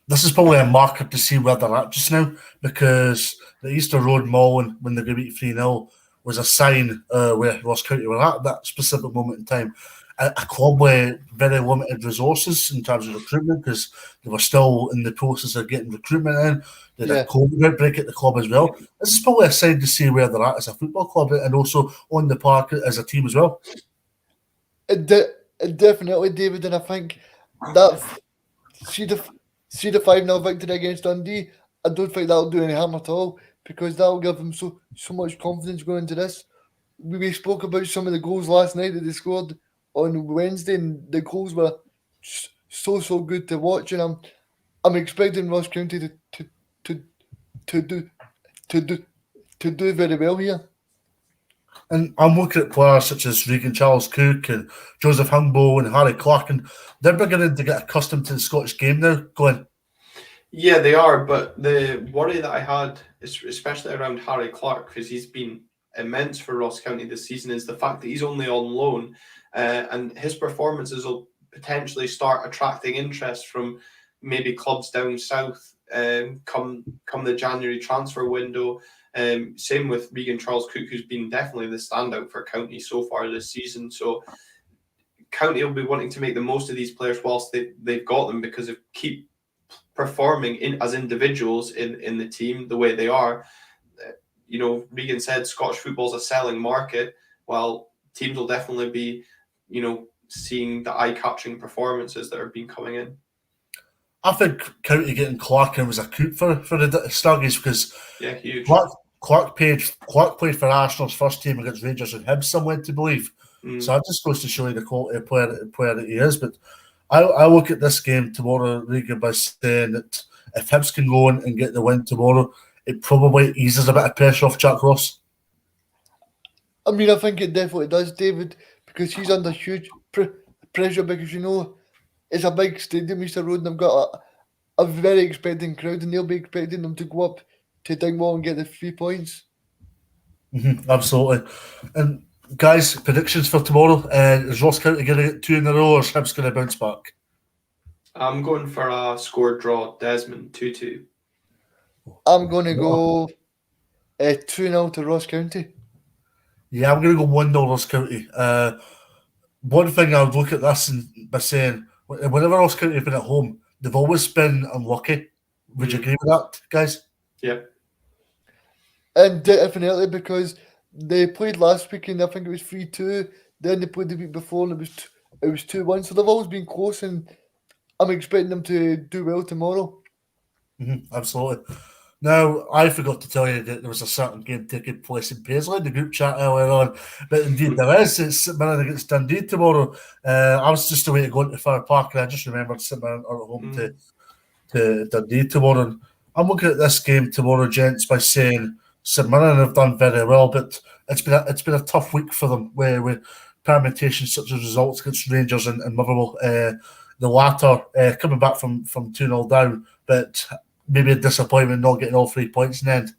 Speaker 1: this is probably a marker to see where they're at just now, because the Easter Road Mauling, when they got beat 3-0, was a sign where Ross County were at that specific moment in time. A club with very limited resources in terms of recruitment, because they were still in the process of getting recruitment in. They had a COVID outbreak at the club as well. This is probably a sign to see where they're at as a football club, and also on the park as a team as well.
Speaker 3: Definitely, David, and I think that see the 5-0 victory against Dundee. I don't think that'll do any harm at all because that'll give them so much confidence going into this. We spoke about some of the goals last night that they scored on Wednesday, and the goals were so good to watch. And I'm expecting Ross County to do very well here.
Speaker 1: And I'm looking at players such as Regan Charles Cook and Joseph Hungbo and Harry Clark, and they're beginning to get accustomed to the Scottish game now, Glenn.
Speaker 2: Yeah, they are, but the worry that I had, especially around Harry Clark, because he's been immense for Ross County this season, is the fact that he's only on loan, and his performances will potentially start attracting interest from maybe clubs down south come the January transfer window. Same with Regan Charles Cook, who's been definitely the standout for County so far this season. So County will be wanting to make the most of these players whilst they've got them, because if keep performing as individuals in the team the way they are. Regan said Scottish football's a selling market. Well, teams will definitely be, seeing the eye-catching performances that have been coming in.
Speaker 1: I think County getting Clark in was a coup for the Stuggies, because
Speaker 2: huge.
Speaker 1: Clark played for Arsenal's first team against Rangers and Hibs, I'm led to believe. So that just goes to show you the quality of player that he is. But I look at this game tomorrow, Regan, by saying that if Hibs can go in and get the win tomorrow, it probably eases a bit of pressure off Jack Ross.
Speaker 3: I mean, I think it definitely does, David, because he's under huge pressure because, it's a big stadium, Easter Road, and they've got a very expecting crowd, and they'll be expecting them to go up to Dingwall and get the 3 points.
Speaker 1: Absolutely. And guys, predictions for tomorrow. Is Ross County going to get 2 in a row, or is Hibs going to bounce back?
Speaker 2: I'm going for a score draw, Desmond, 2-2.
Speaker 3: I'm going to go 2-0 to Ross County.
Speaker 1: Yeah, I'm going to go 1-0 Ross County. One thing I would look at this by saying, whenever Ross County have been at home, they've always been unlucky. Would you agree with that, guys?
Speaker 2: Yeah.
Speaker 3: And definitely, because they played last week and I think it was 3-2. Then they played the week before and it was 2-1. So they've always been close, and I'm expecting them to do well tomorrow.
Speaker 1: Absolutely. Now, I forgot to tell you that there was a certain game taking place in Paisley in the group chat earlier on, but indeed there is. It's St Mirren against Dundee tomorrow. I was just away to go into Fir Park, and I just remembered St Mirren are at home to Dundee tomorrow. And I'm looking at this game tomorrow, gents, by saying St Mirren have done very well, but it's been a tough week for them with permutations such as results against Rangers and Motherwell. The latter coming back from 2-0 down, but maybe a disappointment not getting all 3 points in the end.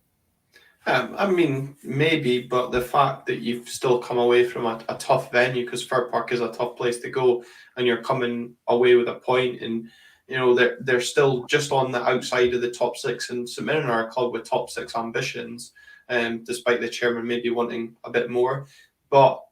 Speaker 2: I mean, maybe, but the fact that you've still come away from a tough venue, because Fir Park is a tough place to go, and you're coming away with a point, and they're still just on the outside of the top 6, and St Mirren are a club with top 6 ambitions, despite the chairman maybe wanting a bit more. But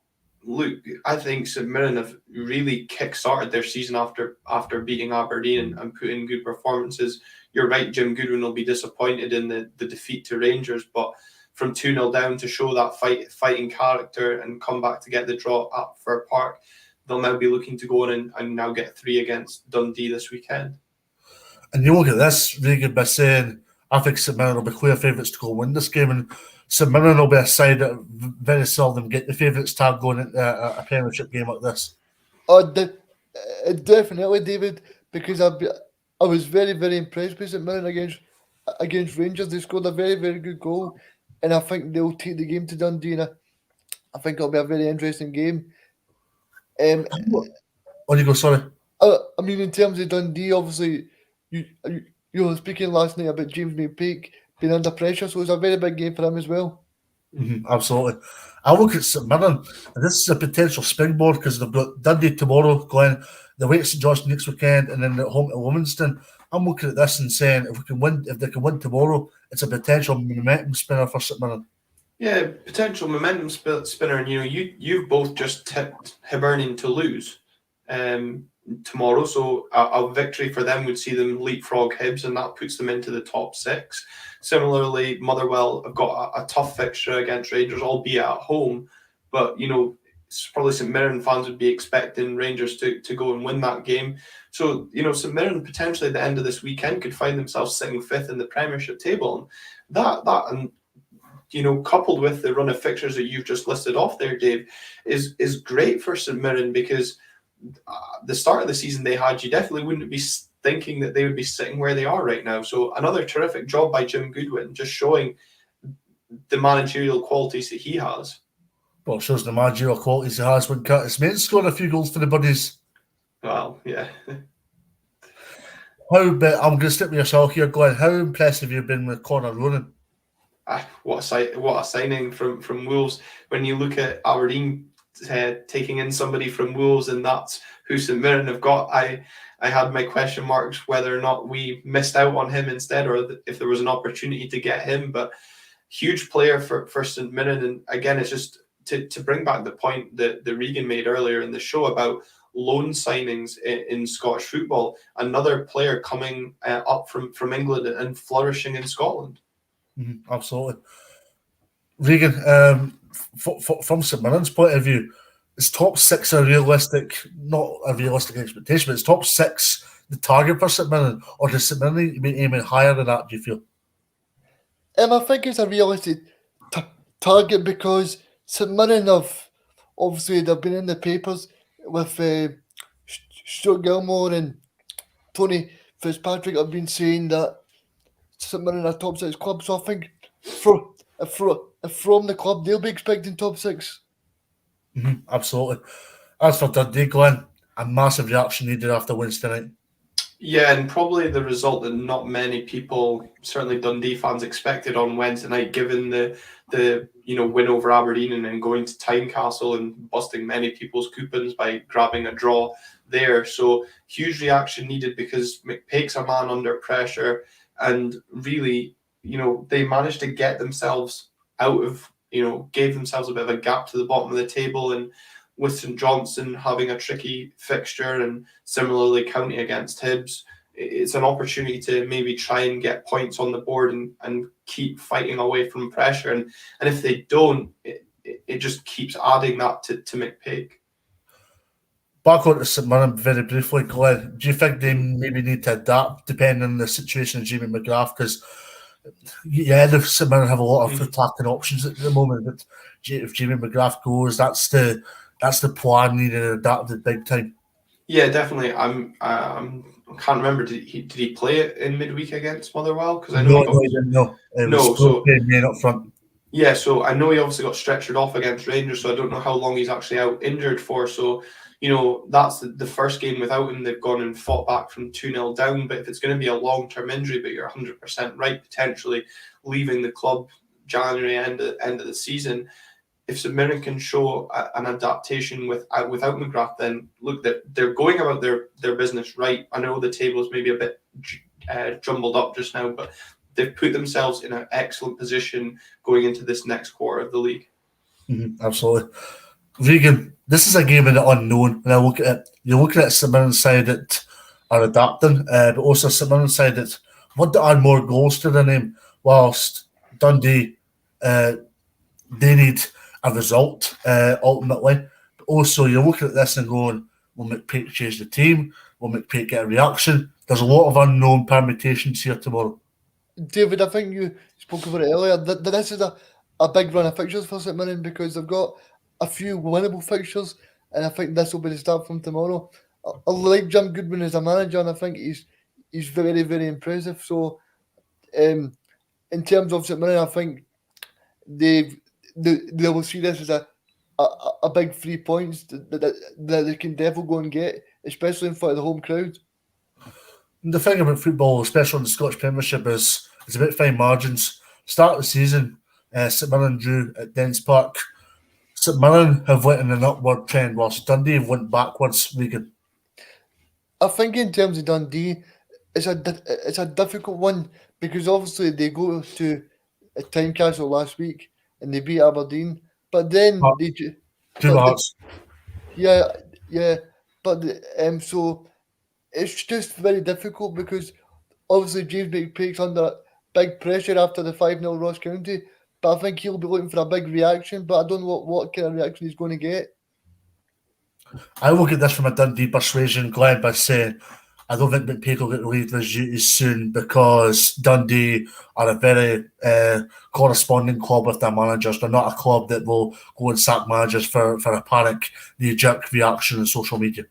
Speaker 2: look, I think St Mirren have really kick-started their season after beating Aberdeen and putting in good performances. You're right, Jim Goodwin will be disappointed in the defeat to Rangers, but from 2-0 down to show that fighting character and come back to get the draw at Fir Park, they'll now be looking to go in and now get 3 against Dundee this weekend.
Speaker 1: And you look at this, Regan, by saying, I think St Mirren will be clear favourites to go win this game, and St Mirren will be a side that very seldom get the favourites tag going into a Premiership game like this.
Speaker 3: Oh, definitely, David, because I was very, very impressed with St Mirren against Rangers. They scored a very, very good goal, and I think they'll take the game to Dundee, and I think it'll be a very interesting game.
Speaker 1: On you go, sorry.
Speaker 3: I mean, in terms of Dundee, obviously, you were speaking last night about James McPeak being under pressure, so it's a very big game for him as well.
Speaker 1: Absolutely. I look at St Mirren, and this is a potential springboard because they've got Dundee tomorrow, Glenn, the way at St George next weekend, and then at home to Livingston. I'm looking at this and saying if they can win tomorrow, it's a potential momentum spinner for St Mirren.
Speaker 2: Yeah, potential momentum spinner, and you've both just tipped Hibernian to lose tomorrow, so a victory for them would see them leapfrog Hibs, and that puts them into the top 6. Similarly, Motherwell have got a tough fixture against Rangers, albeit at home, but probably St Mirren fans would be expecting Rangers to go and win that game. So, St Mirren potentially at the end of this weekend could find themselves sitting fifth in the Premiership table. And coupled with the run of fixtures that you've just listed off there, Dave, is great for St Mirren, because the start of the season they had, you definitely wouldn't be thinking that they would be sitting where they are right now. So another terrific job by Jim Goodwin, just showing the managerial qualities that he has.
Speaker 1: Well, it shows the managerial qualities he has when Curtis Main scored a few goals for the Buddies.
Speaker 2: Well, yeah.
Speaker 1: I'm going to stick with yourself here, Glenn. How impressive have you been with Conor Ronan?
Speaker 2: What a signing from Wolves. When you look at Aberdeen taking in somebody from Wolves, and that's who St Mirren have got, I had my question marks whether or not we missed out on him instead, or if there was an opportunity to get him. But huge player for St Mirren. And again, it's just to bring back the point that Regan made earlier in the show about loan signings in Scottish football. Another player coming up from England and flourishing in Scotland.
Speaker 1: Mm-hmm, absolutely. Regan, from St Mirren's point of view, is top six not a realistic expectation, but it's top six the target for St Mirren, or does St Mirren need to be aiming higher than that, do you feel?
Speaker 3: I think it's a realistic target, because St Mirren they've been in the papers with Stuart Gilmore and Tony Fitzpatrick have been saying that St Mirren are top six club. So I think from the club, they'll be expecting top six.
Speaker 1: Mm-hmm, absolutely. As for Dundee, Glenn, a massive reaction needed after Wednesday night.
Speaker 2: Yeah, and probably the result that not many people, certainly Dundee fans, expected on Wednesday night, given the win over Aberdeen and then going to Tynecastle and busting many people's coupons by grabbing a draw there. So huge reaction needed, because McPake's a man under pressure, and really, they managed to get themselves out of, gave themselves a bit of a gap to the bottom of the table, and with St Johnstone having a tricky fixture, and similarly County against Hibs, it's an opportunity to maybe try and get points on the board and keep fighting away from pressure. And if they don't, it just keeps adding that to McPake.
Speaker 1: Back on to St Mirren very briefly, Glenn. Do you think they maybe need to adapt depending on the situation of Jamie McGrath? Because the St Mirren have a lot of attacking options at the moment, but if Jamie McGrath goes, that's the plan needed adapted big time. Yeah,
Speaker 2: definitely. I can't remember. Did he play it in midweek against Motherwell? Because I
Speaker 1: know
Speaker 2: he didn't.
Speaker 1: No, so main up front.
Speaker 2: Yeah, so I know he obviously got stretchered off against Rangers, so I don't know how long he's actually out injured for. So, that's the first game without him. They've gone and fought back from 2-0 down. But if it's going to be a long-term injury, but you're 100% right, potentially leaving the club January end of the season, if St Mirren can show an adaptation without McGrath, then look, they're going about their business right. I know the table is maybe a bit jumbled up just now, but they've put themselves in an excellent position going into this next quarter of the league.
Speaker 1: Mm-hmm, absolutely. Regan, this is a game in the unknown. When I look at it, you're looking at St Mirren's side that are adapting, but also St Mirren's side that want to add more goals to their name, whilst Dundee, they need a result ultimately. But also, you're looking at this and going, will McPake change the team? Will McPake get a reaction? There's a lot of unknown permutations here tomorrow.
Speaker 3: David, I think you spoke about it earlier. This is a big run of fixtures for St Mirren, because they've got a few winnable fixtures, and I think this will be the start from tomorrow. I like Jim Goodwin as a manager, and I think he's very, very impressive. So, in terms of St Mirren, I think they will see this as a big 3 points that they can definitely go and get, especially in front of the home crowd.
Speaker 1: The thing about football, especially in the Scottish Premiership, is it's about fine margins. Start of the season, St Mirren drew at Dens Park. St Mirren have went in an upward trend, whilst Dundee have went backwards. Regan,
Speaker 3: I think in terms of Dundee, it's a difficult one, because obviously they go to a Tynecastle last week and they beat Aberdeen, but then so it's just very difficult, because obviously James McPake's under big pressure after the 5-0 Ross County, but I think he'll be looking for a big reaction, but I don't know what kind of reaction he's going to get.
Speaker 1: I will get this from a Dundee persuasion, Glenn, by saying I don't think McPake will get relieved of his duties soon because Dundee are a very corresponding club with their managers. They're not a club that will go and sack managers for a panic, knee-jerk reaction on social media.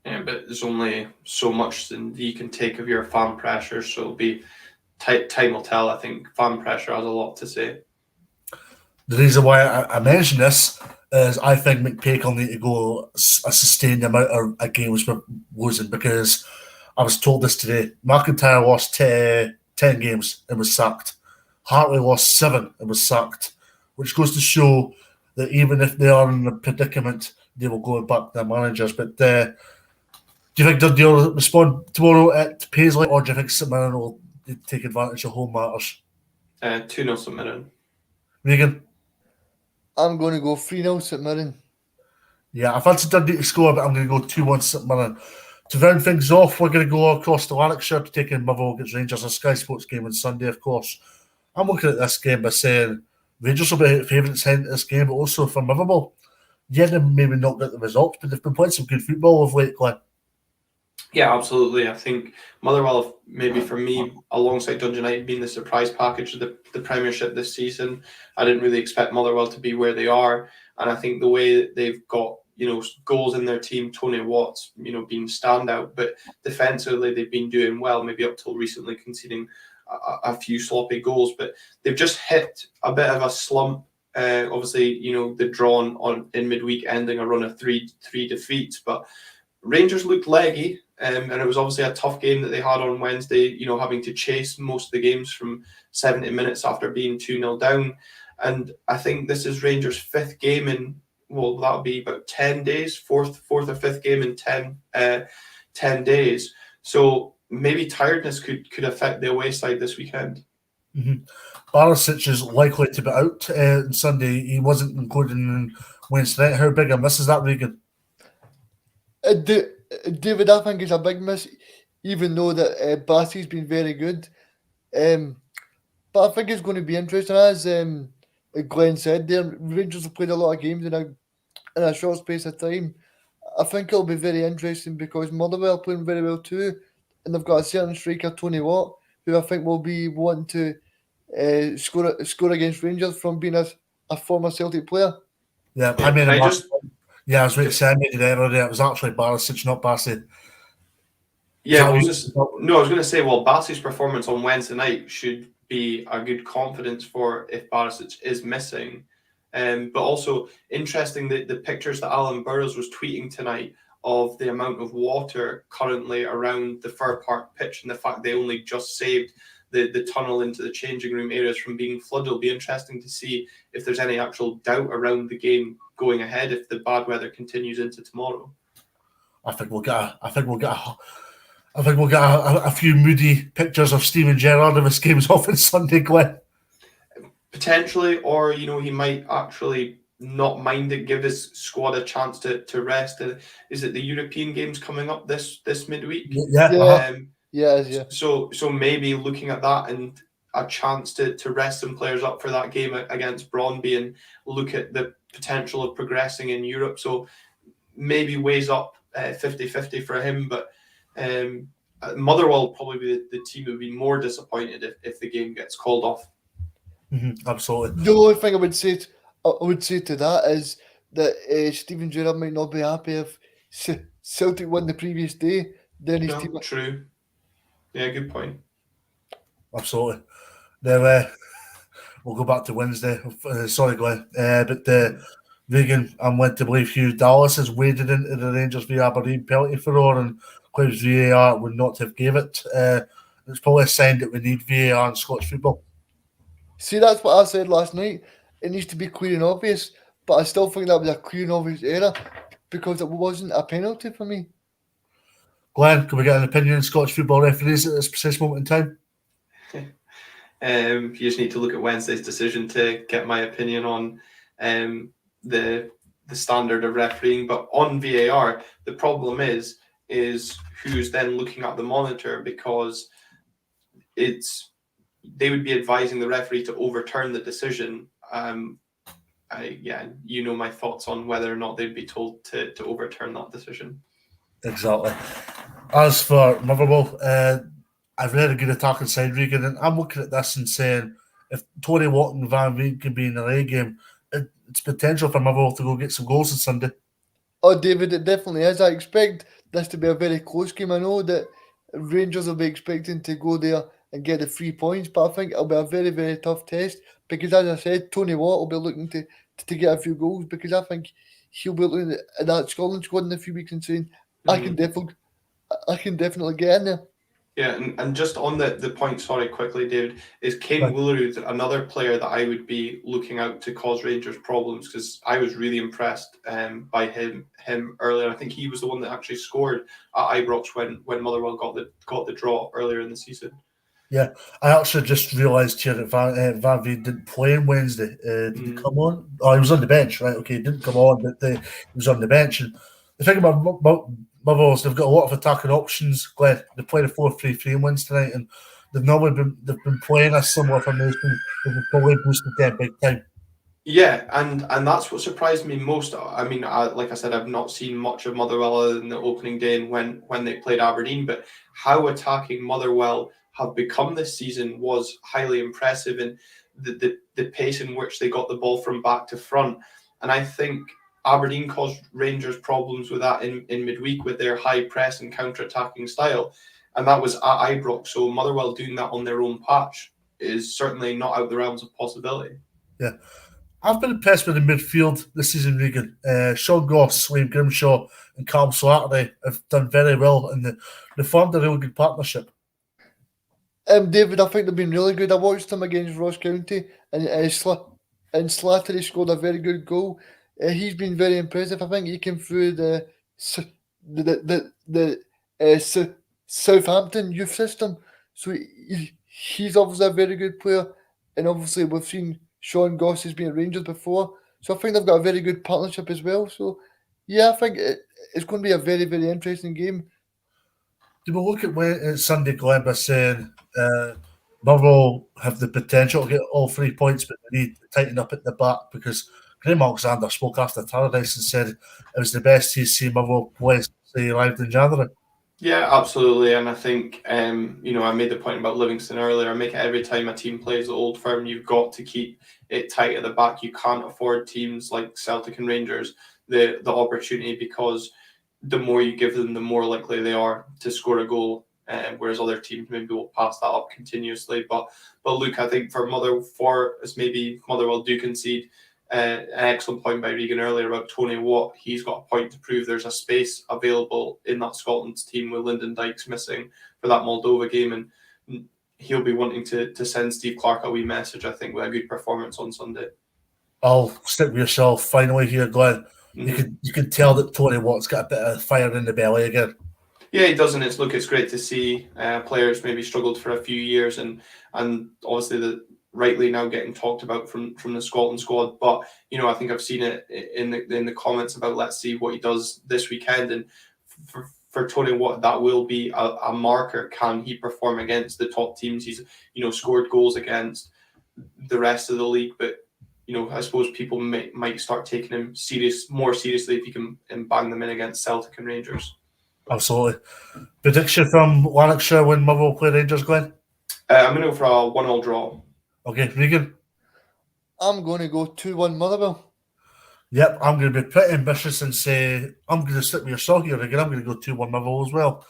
Speaker 2: Yeah, but there's only so much that you can take of your fan pressure, so it'll be time will tell. I think fan pressure has a lot to say.
Speaker 1: The reason why I mention this is I think McPake will need to go a sustained amount of games with losing, because I was told this today. McIntyre lost 10 games and was sacked. Hartley lost 7 and was sacked, which goes to show that even if they are in a predicament, they will go back to their managers. But do you think Dundee will respond tomorrow at Paisley, or do you think St Mirren will take advantage of home matters?
Speaker 2: 2-0 St Mirren.
Speaker 1: Regan?
Speaker 3: I'm going to go 3-0 St Mirren.
Speaker 1: Yeah, I fancy Dundee to score, but I'm going to go 2-1 St Mirren. To round things off, we're going to go across to Lanarkshire to take in Motherwell against Rangers, a Sky Sports game on Sunday, of course. I'm looking at this game by saying Rangers will be favourites heading to this game, but also for Motherwell. Yeah, they maybe not get the results, but they've been playing some good football of late, Glenn.
Speaker 2: Yeah, absolutely. I think Motherwell, maybe for me, alongside Dundee United, being the surprise package of the Premiership this season. I didn't really expect Motherwell to be where they are, and I think the way that they've got goals in their team, Tony Watts, being standout, but defensively they've been doing well. Maybe up till recently conceding a few sloppy goals, but they've just hit a bit of a slump. Obviously, they're drawn on in midweek, ending a run of three defeats, but Rangers looked leggy. And it was obviously a tough game that they had on Wednesday, having to chase most of the games from 70 minutes after being 2-0 down. And I think this is Rangers' 5th game in, well, that'll be about 10 days, fourth or 5th game in 10 days. So maybe tiredness could affect the away side this weekend.
Speaker 1: Mm-hmm. Barisic is likely to be out on Sunday. He wasn't included in Wednesday night. How big a miss is that, Regan?
Speaker 3: David, I think it's a big miss, even though that Bassey's been very good. But I think it's going to be interesting. As Glenn said, there Rangers have played a lot of games in a short space of time. I think it'll be very interesting because Motherwell are playing very well too, and they've got a certain striker, Tony Watt, who I think will be wanting to score against Rangers from being a former Celtic player.
Speaker 1: Yeah, I was waiting to say I made it error there. It was actually Barisic, not Bassey.
Speaker 2: Yeah, I was going to say, well, Bassey's performance on Wednesday night should be a good confidence for if Barisic is missing. But also interesting that the pictures that Alan Burrows was tweeting tonight of the amount of water currently around the Fir Park pitch and the fact they only just saved the tunnel into the changing room areas from being flooded. It'll be interesting to see if there's any actual doubt around the game going ahead if the bad weather continues into tomorrow.
Speaker 1: I think we'll get a few moody pictures of Steven Gerrard if his game's off on Sunday, Glenn.
Speaker 2: Potentially, or he might actually not mind it, give his squad a chance to rest. Is it the European games coming up this midweek?
Speaker 1: Yeah.
Speaker 3: Yeah.
Speaker 2: So maybe looking at that and a chance to rest some players up for that game against Brøndby and look at the potential of progressing in Europe. So maybe weighs up 50-50 for him, but Motherwell will probably be the team who would be more disappointed if the game gets called off.
Speaker 1: Mm-hmm, absolutely.
Speaker 3: The only thing I would say to that is that Steven Gerrard might not be happy if Celtic won the previous day. Then his team.
Speaker 2: True. Yeah, good point.
Speaker 1: Absolutely. Now we'll go back to Wednesday. Sorry, Glenn. But Regan, I'm led to believe Hugh Dallas has waded into the Rangers v Aberdeen penalty furore and claims VAR would not have gave it. It's probably a sign that we need VAR in Scottish football.
Speaker 3: See, that's what I said last night. It needs to be clear and obvious, but I still think that was a clear and obvious error because it wasn't a penalty for me.
Speaker 1: Glenn, can we get an opinion on Scottish football referees at this precise moment in
Speaker 2: time? You just need to look at Wednesday's decision to get my opinion on the standard of refereeing. But on VAR, the problem is who's then looking at the monitor, because they would be advising the referee to overturn the decision you know my thoughts on whether or not they'd be told to overturn that decision.
Speaker 1: Exactly. As for Motherwell, I've read a good attacking side, Regan, and I'm looking at this and saying if Tony Watt and Van Veen can be in the away game, it's potential for Motherwell to go get some goals on Sunday.
Speaker 3: Oh, David, it definitely is. I expect this to be a very close game. I know that Rangers will be expecting to go there and get the 3 points, but I think it'll be a very, very tough test because, as I said, Tony Watt will be looking to get a few goals because I think he'll be looking at that Scotland squad in a few weeks and saying, I can definitely get in there.
Speaker 2: Yeah, and just on the point, sorry, quickly, David, is Kane
Speaker 1: Right.
Speaker 2: Willard another player that I would be looking out to cause Rangers problems, because I was really impressed by him earlier. I think he was the one that actually scored at Ibrox when Motherwell got the draw earlier in the season.
Speaker 1: Yeah, I actually just realised here that Van Veen didn't play on Wednesday. Did he come on? Oh, he was on the bench, right? Okay, he didn't come on, but he was on the bench. And the thing about Motherwell is they've got a lot of attacking options. Glenn, they played a 4-3-3 in wins tonight, and they've been playing a similar formation. They've probably boosted them big time.
Speaker 2: Yeah, and that's what surprised me most. I mean, like I said, I've not seen much of Motherwell other than the opening day and when they played Aberdeen, but how attacking Motherwell have become this season was highly impressive, and the pace in which they got the ball from back to front. And I think Aberdeen caused Rangers problems with that in midweek with their high press and counter-attacking style, and that was at Ibrox. So Motherwell doing that on their own patch is certainly not out the realms of possibility.
Speaker 1: Yeah. I've been impressed with the midfield this season, Regan. Sean Goss, Liam Grimshaw, and Carl Slattery have done very well, and they formed a real good partnership.
Speaker 3: David, I think they've been really good. I watched them against Ross County, and Slattery scored a very good goal. He's been very impressive. I think he came through the Southampton youth system, so he's obviously a very good player. And obviously, we've seen Sean Goss has been at Rangers before, so I think they've got a very good partnership as well. So, yeah, I think it's going to be a very, very interesting game.
Speaker 1: Do we look at Sunday, Glenn, by saying Motherwell have the potential to get all 3 points, but they need to tighten up at the back, because Graham Alexander spoke after Tannadice and said it was the best he's seen Motherwell play since they arrived in January.
Speaker 2: Yeah, absolutely. And I think, I made the point about Livingston earlier. I make it every time a team plays the Old Firm, you've got to keep it tight at the back. You can't afford teams like Celtic and Rangers the opportunity, because the more you give them, the more likely they are to score a goal. Whereas other teams maybe will pass that up continuously. But look, I think as maybe Motherwell do concede, an excellent point by Regan earlier about Tony Watt. He's got a point to prove. There's a space available in that Scotland's team with Lyndon Dykes missing for that Moldova game, and he'll be wanting to send Steve Clarke a wee message, I think, with a good performance on Sunday.
Speaker 1: I'll stick with yourself finally here, Glenn.
Speaker 2: Mm-hmm.
Speaker 1: You can tell that Tony Watt's got a bit of fire in the belly again.
Speaker 2: Yeah, he does, and it's great to see players maybe struggled for a few years, and obviously rightly now getting talked about from the Scotland squad. But I think I've seen it in the comments about let's see what he does this weekend, and for Tony Watt, that will be a marker. Can he perform against the top teams? He's scored goals against the rest of the league, but I suppose people might start taking him more seriously if he can bang them in against Celtic and Rangers.
Speaker 1: Absolutely. Prediction from Lanarkshire when Motherwell play Rangers, Glenn?
Speaker 2: I'm going to go for a 1-1 draw.
Speaker 1: Okay, Regan?
Speaker 3: I'm going to go 2-1 Motherwell.
Speaker 1: Yep, I'm going to be pretty ambitious and say I'm going to stick with yourself here again. I'm going to go 2-1 Motherwell as well.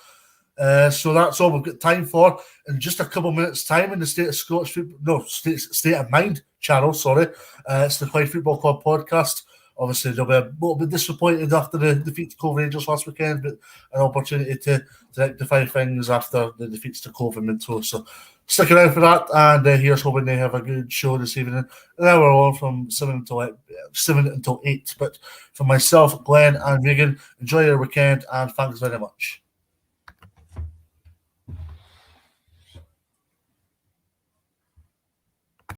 Speaker 1: So that's all we've got time for. In just a couple of minutes' time in the State of Scottish Football, State of Mind channel, sorry. It's the Clyde Football Club podcast. Obviously, they'll be a little bit disappointed after the defeat to Cove Rangers last weekend, but an opportunity to rectify things after the defeats to Cove and Minto. So stick around for that, and here's hoping they have a good show this evening. An hour on from 7 until 8. But for myself, Glenn and Regan, enjoy your weekend, and thanks very much.